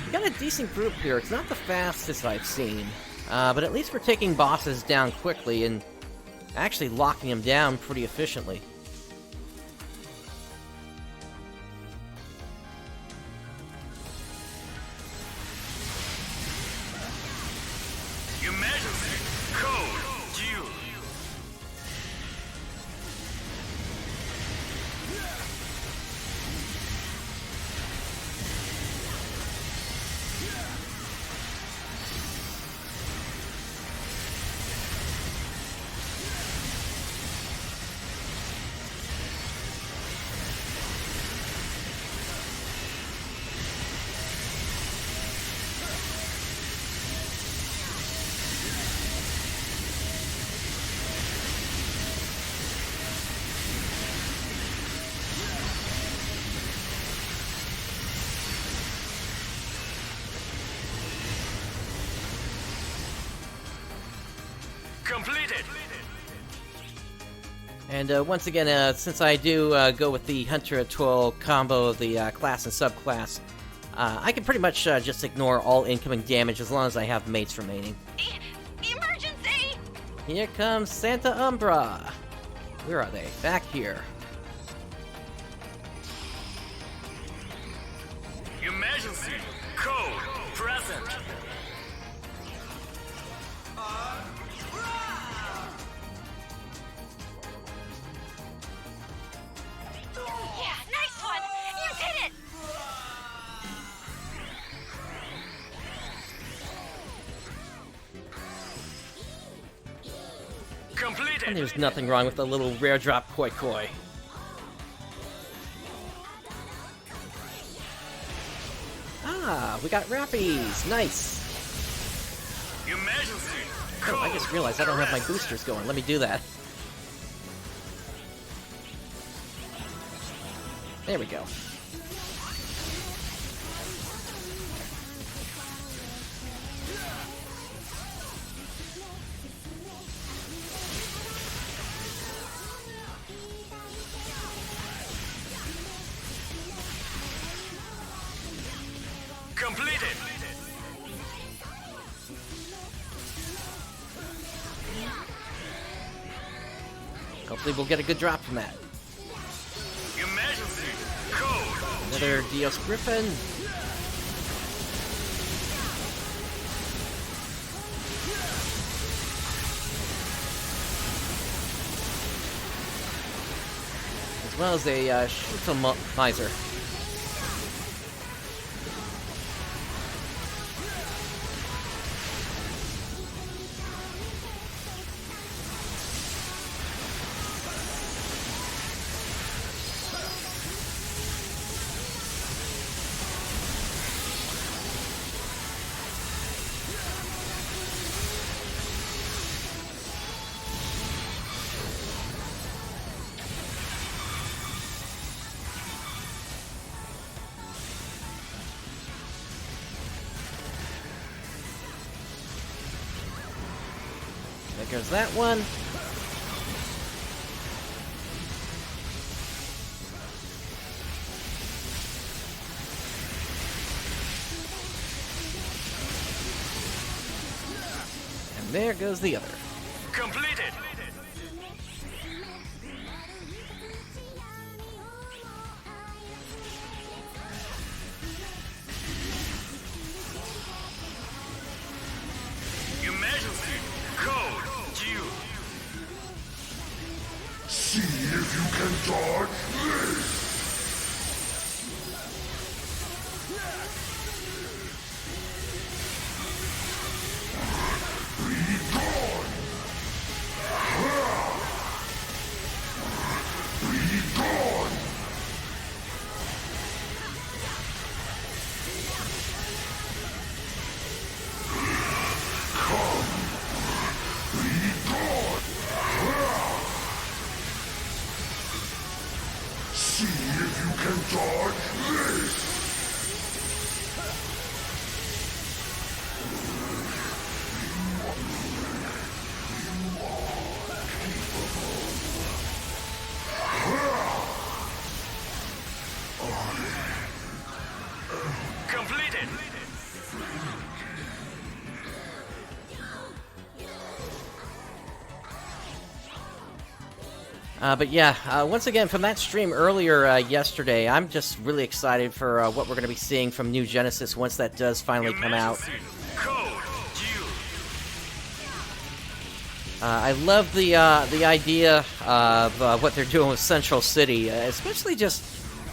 We got a decent group here. It's not the fastest I've seen, but at least we're taking bosses down quickly and actually locking them down pretty efficiently. Emergency code due. Completed. And once again, since I do go with the Hunter Atoll combo of the class and subclass, I can pretty much just ignore all incoming damage as long as I have mates remaining. Emergency! Here comes Santa Umbra. Where are they? Back here. Emergency. Code present. Yeah, nice one! You did it! Completed. And there's nothing wrong with a little rare drop koi koi. Ah, we got Rappies! Nice! Emergency. Oh, I just realized I don't have my boosters going. Let me do that. There we go. Completed. Hopefully we'll get a good drop from that. Emergency. Code. Another Dios Griffin. As well as a Shootomizer. There goes that one. And there goes the other. Completed. Emergency. Code due. See if you can dodge this! Be gone! Be gone! Come! Be gone! See if you can dodge this! Completed. But yeah, once again, from that stream earlier yesterday, I'm just really excited for what we're going to be seeing from New Genesis once that does finally come out. Emergency. Code due. I love the idea of what they're doing with Central City, especially just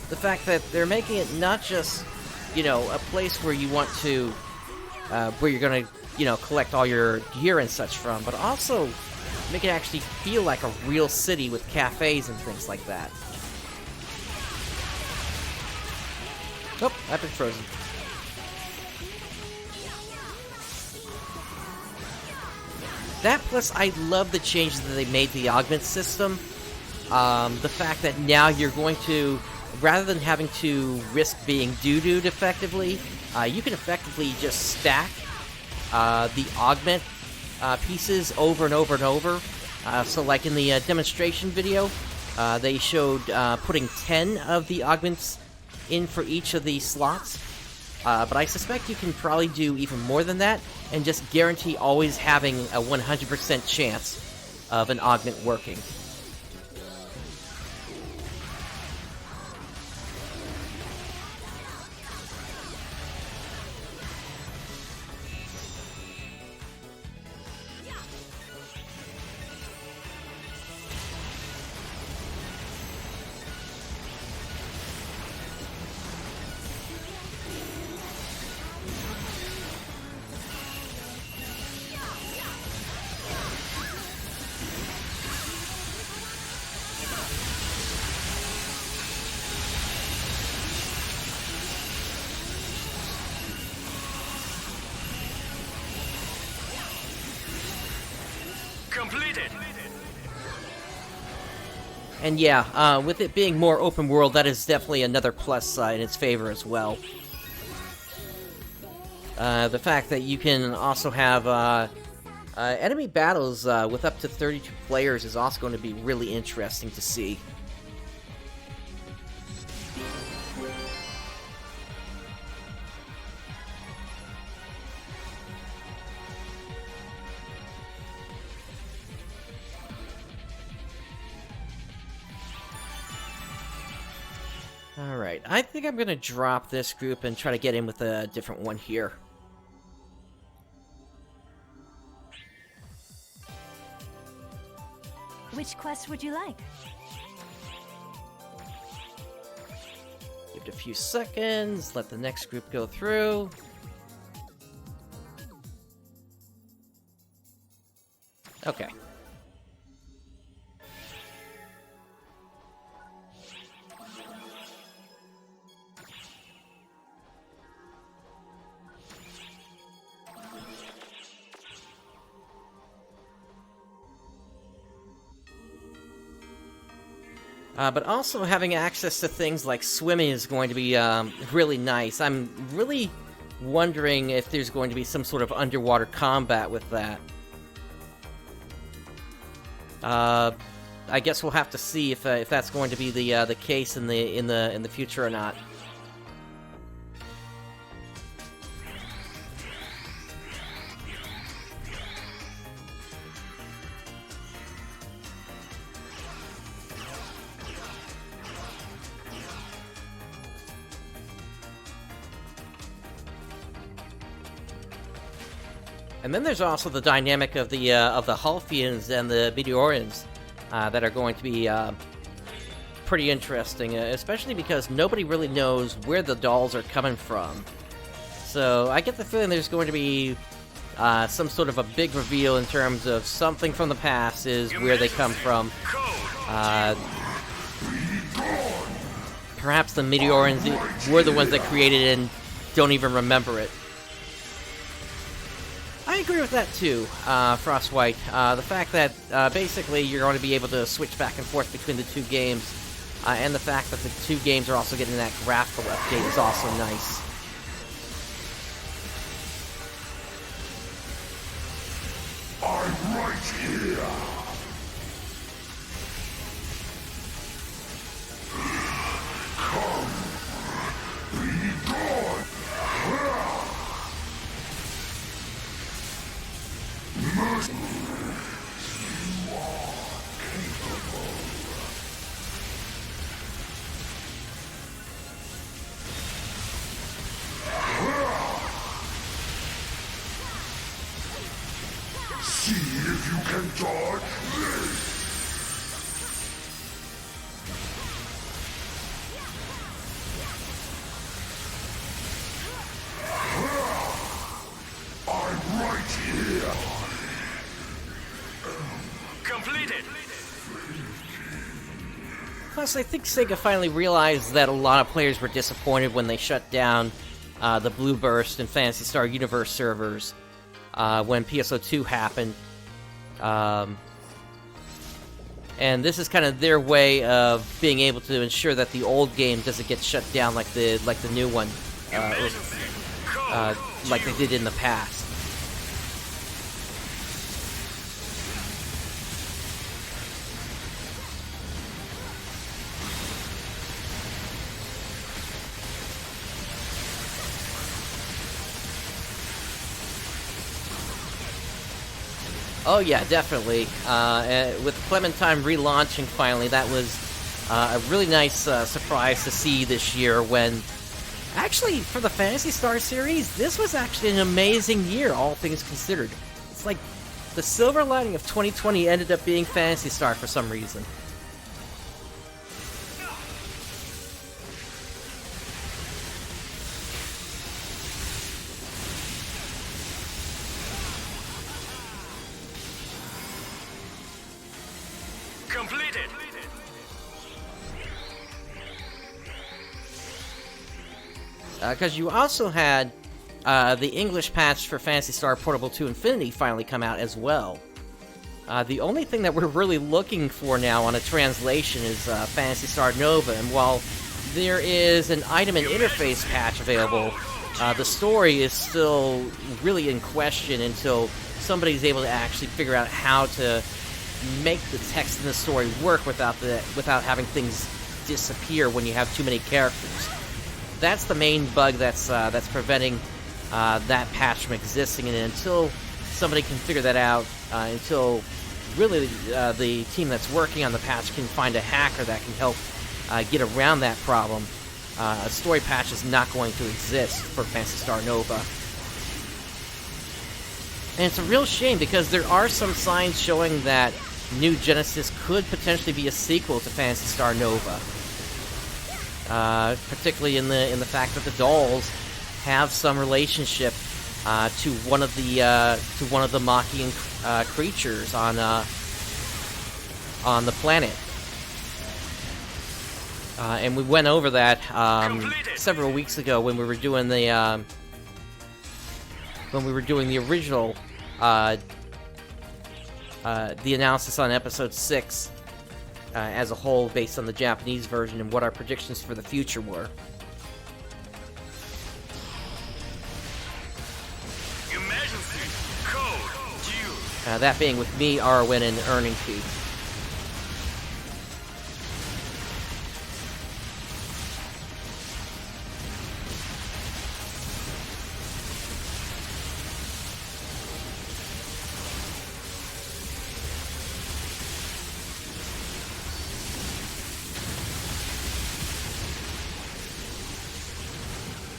the fact that they're making it not just, you know, a place where you want to, where you're going to, you know, collect all your gear and such from, but also make it actually feel like a real city with cafes and things like that. Oh, I've been frozen. That plus, I love the changes that they made to the augment system. The fact that now you're going to, rather than having to risk being doo-dooed effectively, you can effectively just stack the augment pieces over and over and over. So like in the demonstration video, they showed putting 10 of the augments in for each of the slots. But I suspect you can probably do even more than that, and just guarantee always having a 100% chance of an augment working. Completed. And yeah, with it being more open world, that is definitely another plus side in its favor as well. The fact that you can also have enemy battles with up to 32 players is also going to be really interesting to see. Alright, I think I'm gonna drop this group and try to get in with a different one here. Which quest would you like? Give it a few seconds, let the next group go through. Okay. But also having access to things like swimming is going to be really nice. I'm really wondering if there's going to be some sort of underwater combat with that. I guess we'll have to see if that's going to be the case in the future or not. And then there's also the dynamic of the Halfians and the Meteorians that are going to be pretty interesting, especially because nobody really knows where the dolls are coming from. So I get the feeling there's going to be some sort of a big reveal in terms of something from the past is where they come from. Perhaps the Meteorians were the ones that created it and don't even remember it. I agree with that too, Frostwhite. The fact that basically you're going to be able to switch back and forth between the two games, and the fact that the two games are also getting that graphical update is also nice. I'm right here. Come, be gone. Mercy. You are capable. See if you can dodge this. I'm right here. Completed. Plus, I think Sega finally realized that a lot of players were disappointed when they shut down the Blue Burst and Phantasy Star Universe servers when PSO2 happened. And this is kind of their way of being able to ensure that the old game doesn't get shut down like the new one, like they did in the past. Oh yeah, definitely. With Clementine relaunching finally, that was a really nice surprise to see this year when... Actually, for the Phantasy Star series, this was actually an amazing year, all things considered. It's like the silver lining of 2020 ended up being Phantasy Star for some reason. Completed. Because you also had the English patch for Phantasy Star Portable 2 Infinity finally come out as well. The only thing that we're really looking for now on a translation is Phantasy Star Nova, and while there is an item and interface patch available, the story is still really in question until somebody's able to actually figure out how to make the text in the story work without having things disappear when you have too many characters. That's the main bug that's preventing that patch from existing, and until somebody can figure that out, until really the team that's working on the patch can find a hacker that can help get around that problem, a story patch is not going to exist for Phantasy Star Nova. And it's a real shame because there are some signs showing that New Genesis could potentially be a sequel to Phantasy Star Nova. Particularly in the fact that the dolls have some relationship to one of the Machian creatures on the planet. And we went over that several weeks ago when we were doing the original the analysis on episode 6 as a whole, based on the Japanese version, and what our predictions for the future were. Emergency code due. That being with me, Arwen, and Earning Key.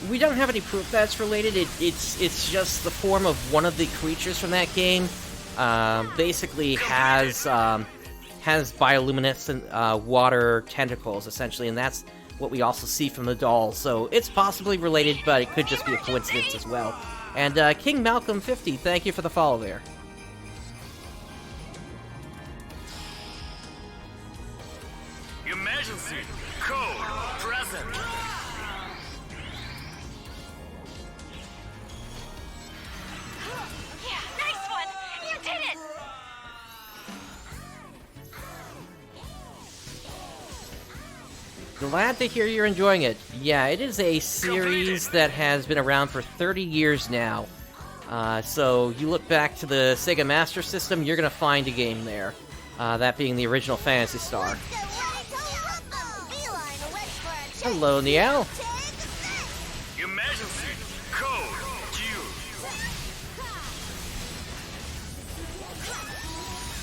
We don't have any proof that's related. It's just the form of one of the creatures from that game. Basically has bioluminescent water tentacles, essentially, and that's what we also see from the dolls. So it's possibly related, but it could just be a coincidence as well. And King Malcolm 50, thank you for the follow there. Emergency code present. Glad to hear you're enjoying it. Yeah, it is a series that has been around for 30 years now. So you look back to the Sega Master System, you're going to find a game there. That being the original Phantasy Star. Hello, Niall. Emergency code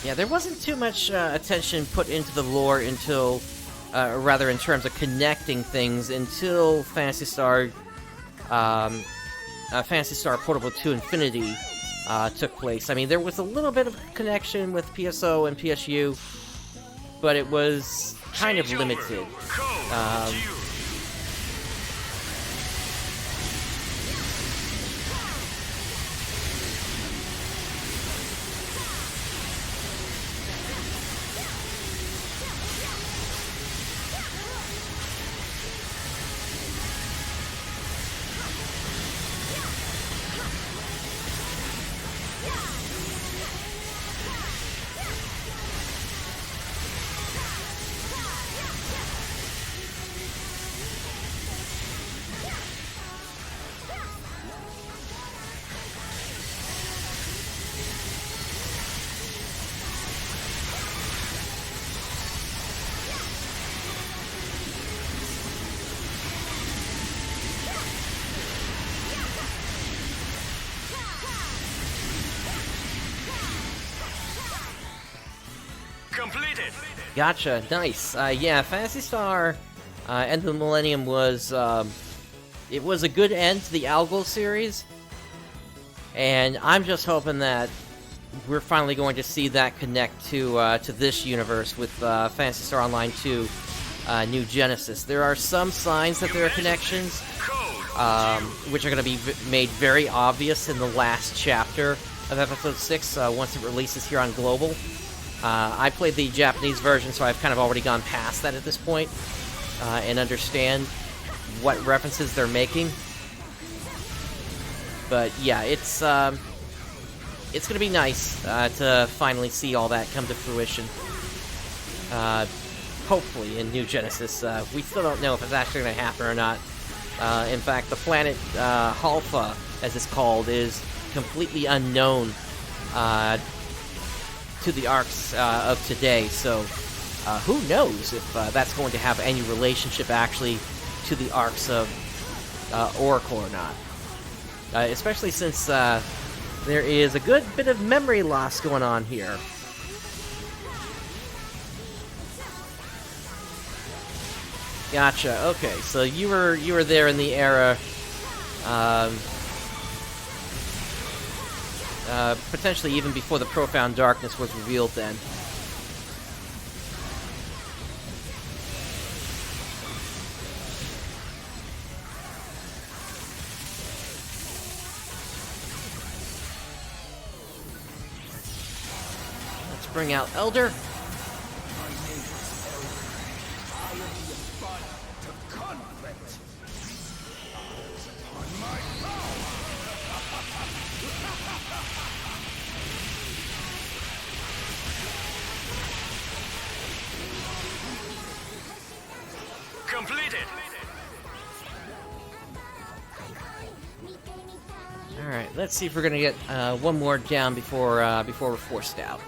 due. Yeah, there wasn't too much attention put into the lore until... rather in terms of connecting things, until Phantasy Star Portable 2 Infinity took place. I mean, there was a little bit of connection with PSO and PSU, but it was kind of limited. completed. Gotcha, nice. Yeah, Phantasy Star End of the Millennium was, it was a good end to the Algol series, and I'm just hoping that we're finally going to see that connect to this universe with Phantasy Star Online 2 New Genesis. There are some signs that there are connections, which are going to be made very obvious in the last chapter of Episode 6 once it releases here on Global. I played the Japanese version, so I've kind of already gone past that at this point, and understand what references they're making. But yeah, it's going to be nice to finally see all that come to fruition. Hopefully in New Genesis. We still don't know if it's actually going to happen or not. In fact, the planet Halfa, as it's called, is completely unknown to the ARKS of today, so who knows if that's going to have any relationship actually to the ARKS of Oracle or not. Especially since there is a good bit of memory loss going on here. Gotcha. Okay, so you were there in the era, potentially even before the Profound Darkness was revealed. Then. Let's bring out Elder. Completed. All right, let's see if we're gonna get one more down before we're forced out.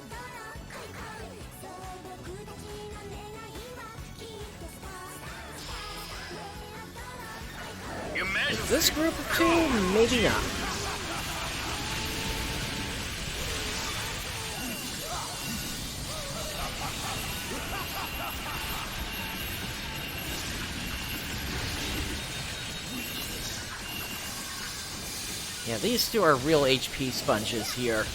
Is this group of two? Maybe not. Yeah, these two are real HP sponges here.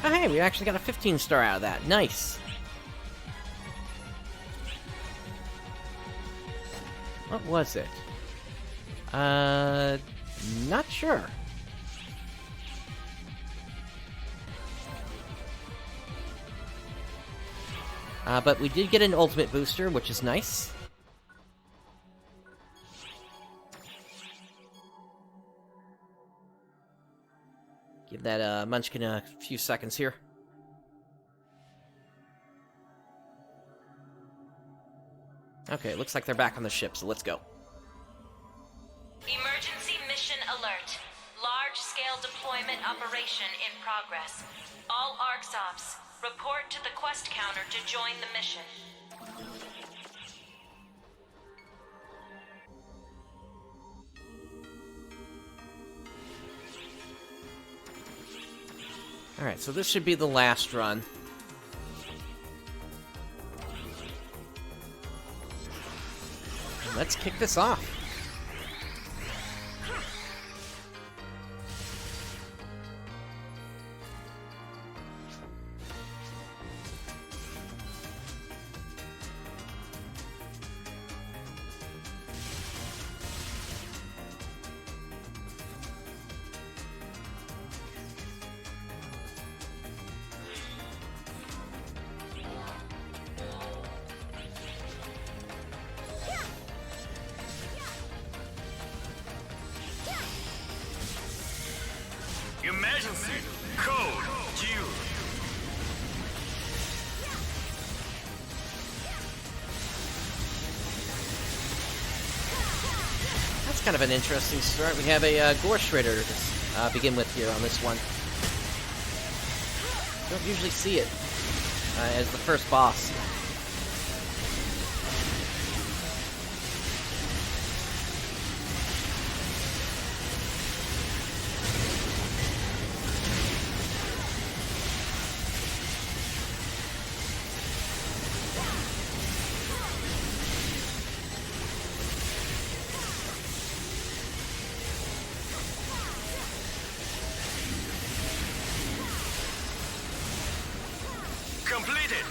Oh, hey, we actually got a 15-star out of that. Nice. What was it? Not sure. But we did get an ultimate booster, which is nice. Give that Munchkin a few seconds here. Okay, looks like they're back on the ship, so let's go. Emergency mission alert. Large-scale deployment operation in progress. All ARKS ops, report to the quest counter to join the mission. Alright, so this should be the last run. Let's kick this off. Emergency code due. It's kind of an interesting start. We have a Gorse Raider to begin with here on this one. Don't usually see it as the first boss. Completed.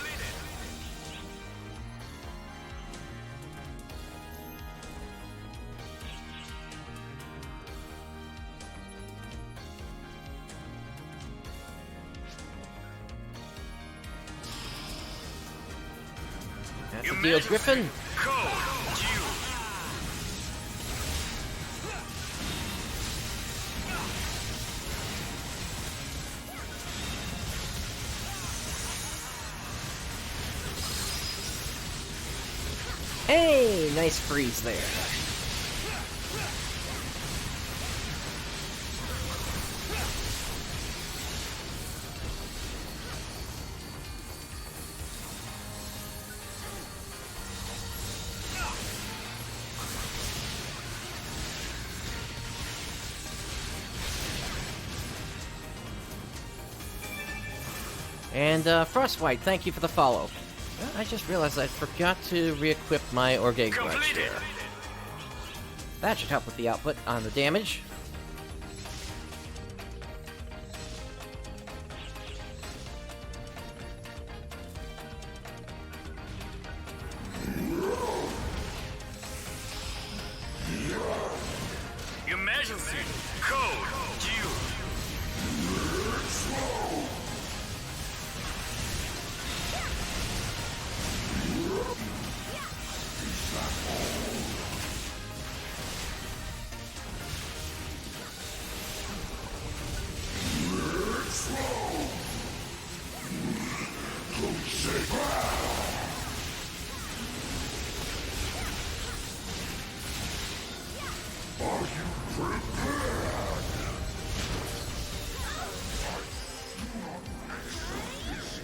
That's a deal, Griffin. Code you. Hey, nice freeze there. And Frostwhite, thank you for the follow. Well, I just realized I forgot to re-equip my Orge Grudge here. That should help with the output on the damage. Emergency. Code you.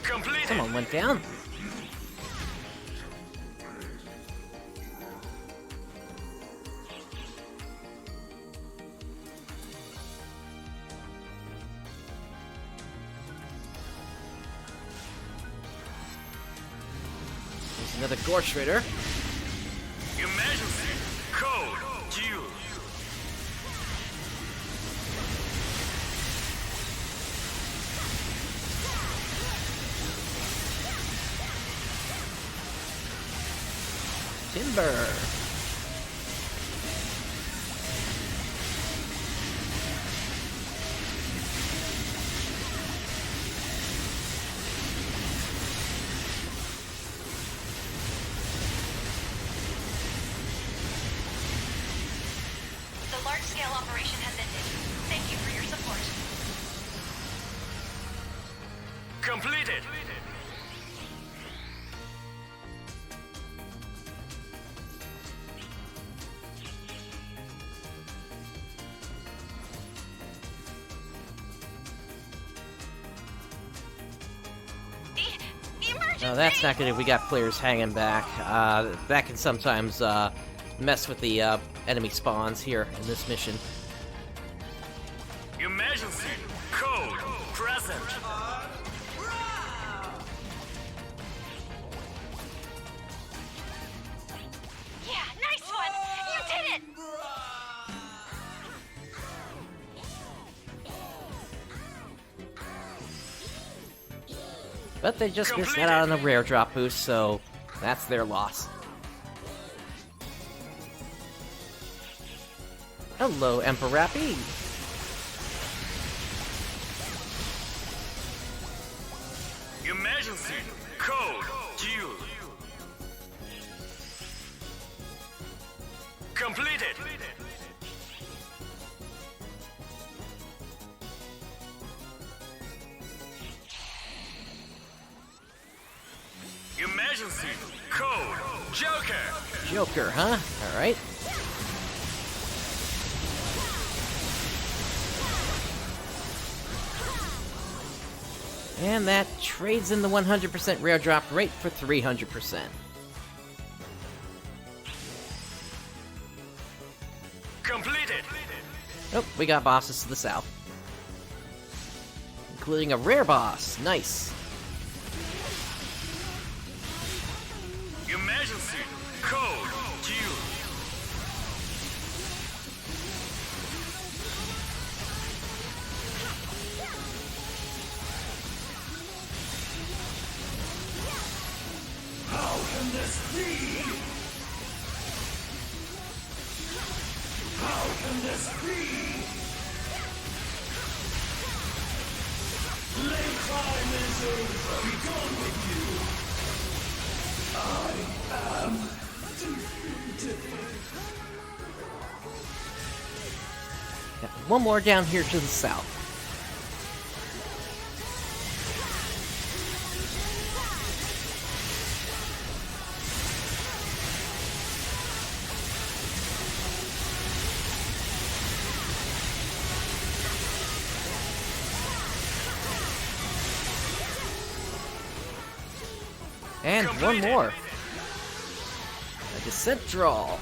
Completed. Someone went down. There's another Gorse Raider. Emergency. Code you. Timber. The large-scale operation has ended. Thank you for your support. Completed. No, that's not good if we got players hanging back. That can sometimes mess with the enemy spawns here in this mission. Emergency. Code present. Yeah, nice one! You did it! But they just missed that out on a rare drop boost, so that's their loss. Hello, Emperor Rappy. Emergency. Code you. Completed. Emergency. Code Joker. Joker, huh? Alright. And that trades in the 100% rare drop rate for 300%. Completed. Oh, we got bosses to the south. Including a rare boss. Nice. Emergency code due. How can this be? How can this be? Playtime is over. Be done with you. I am defeated. Got one more down here to the south. And one more. A descent draw.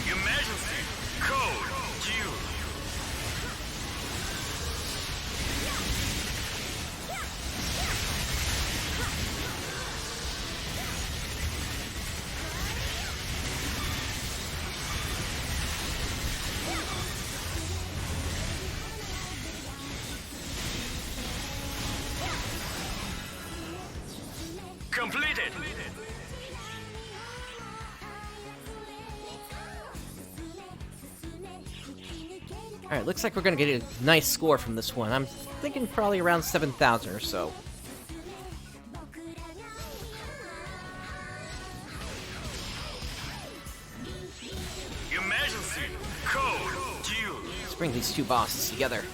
Emergency code due. Completed. Alright, looks like we're gonna get a nice score from this one. I'm thinking probably around 7,000 or so. Emergency code due. Let's bring these two bosses together.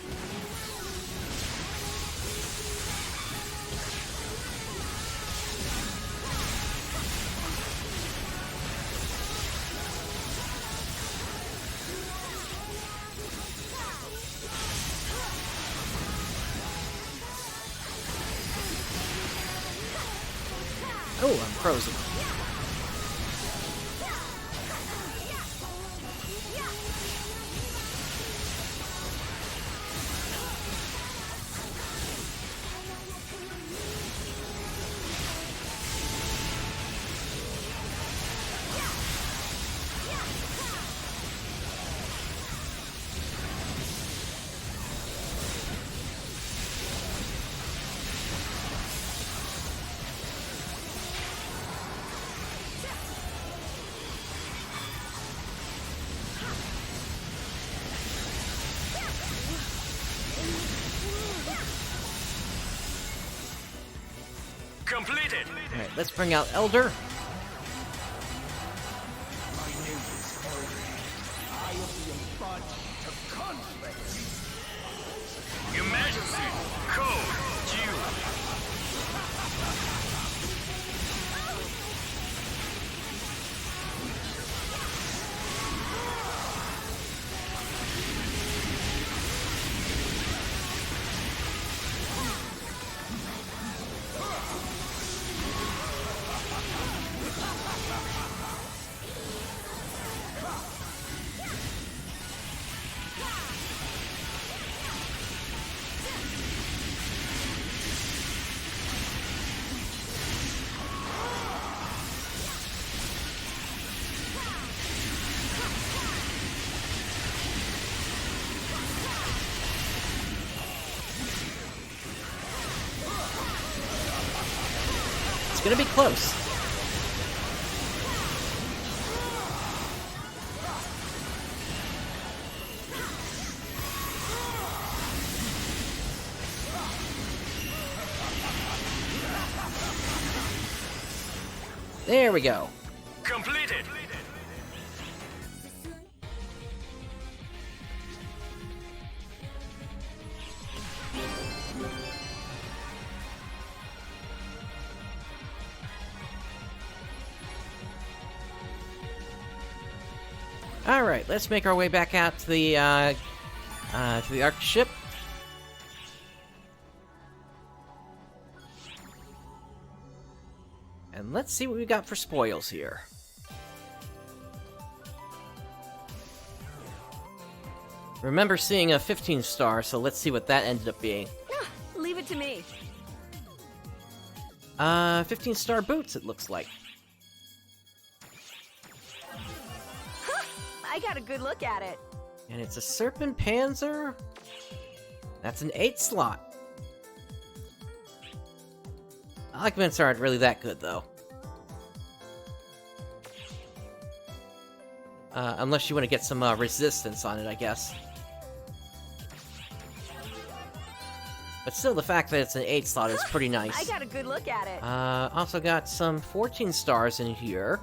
Oh, I'm frozen. Completed. Alright, let's bring out Elder. Emergency code due. It's gonna be close. There we go. Completed. Alright, let's make our way back out to the ARKS ship. And let's see what we got for spoils here. Remember seeing a 15-star, so let's see what that ended up being. Leave it to me. 15-star boots, it looks like. I got a good look at it. And it's a Serpent Panzer. That's an 8 slot. Augments aren't really that good, though. Unless you want to get some resistance on it, I guess. But still, the fact that it's an 8 slot is pretty nice. I got a good look at it. Also got some 14 stars in here.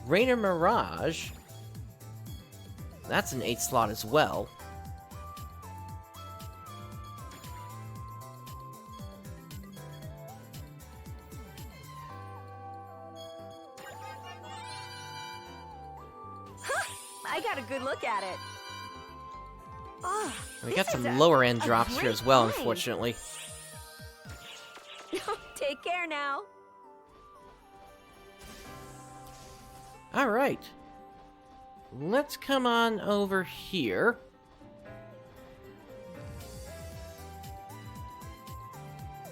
Rainer Mirage. That's an 8 slot as well. I got a good look at it. Oh, We got some lower end drops here great as well, find. unfortunately. Take care now. Alright. Let's come on over here.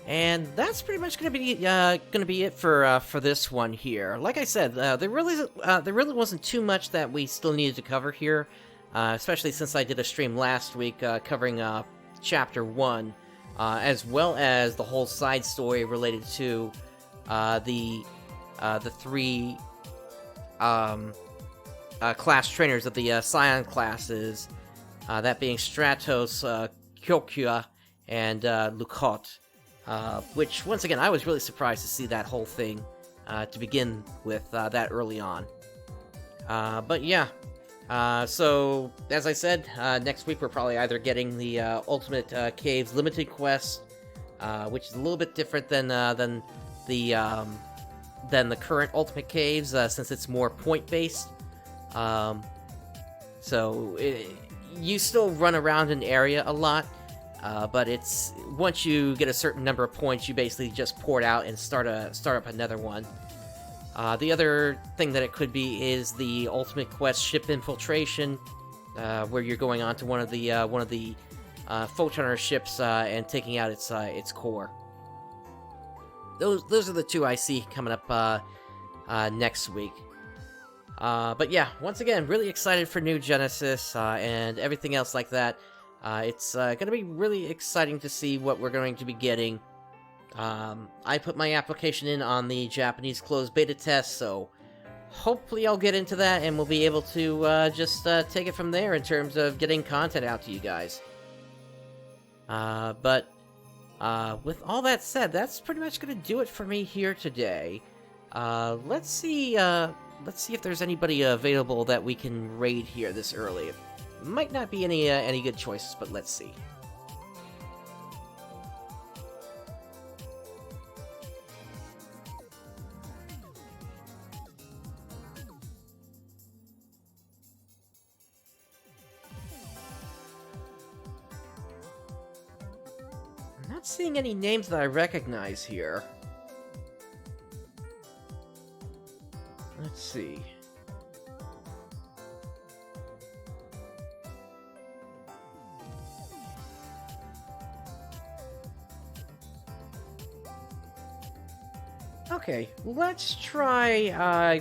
And that's pretty much gonna be it for this one here. Like I said, there really wasn't too much that we still needed to cover here, especially since I did a stream last week covering Chapter 1, as well as the whole side story related to the 3 class trainers of the Scion classes, that being Stratos, Kyokya, and Lukot. Which, once again, I was really surprised to see that whole thing to begin with that early on. But yeah, so as I said, next week we're probably either getting the Ultimate Caves Limited Quest, which is a little bit different than the current Ultimate Caves, since it's more point-based. You still run around an area a lot. But it's once you get a certain number of points, you basically just pour it out and start up another one. The other thing that it could be is the Ultimate Quest Ship Infiltration, where you're going on to one of the Photoner ships and taking out its core. Those are the two I see coming up next week. But yeah, once again, really excited for New Genesis and everything else like that. It's going to be really exciting to see what we're going to be getting. I put my application in on the Japanese closed beta test, so hopefully I'll get into that and we'll be able to just take it from there in terms of getting content out to you guys. But with all that said, that's pretty much going to do it for me here today. Let's see if there's anybody available that we can raid here this early. Might not be any good choices, but let's see. I'm not seeing any names that I recognize here. Let's see. Okay, let's try.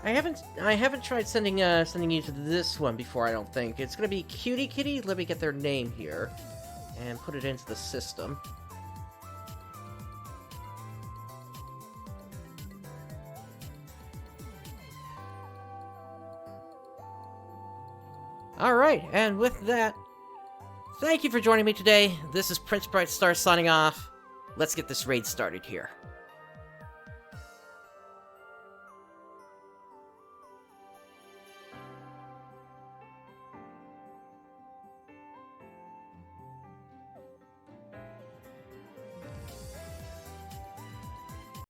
I haven't tried sending you to this one before. I don't think it's gonna be Cutie Kitty. Let me get their name here and put it into the system. Alright, and with that, thank you for joining me today. This is PrinceBrightstar signing off. Let's get this raid started here.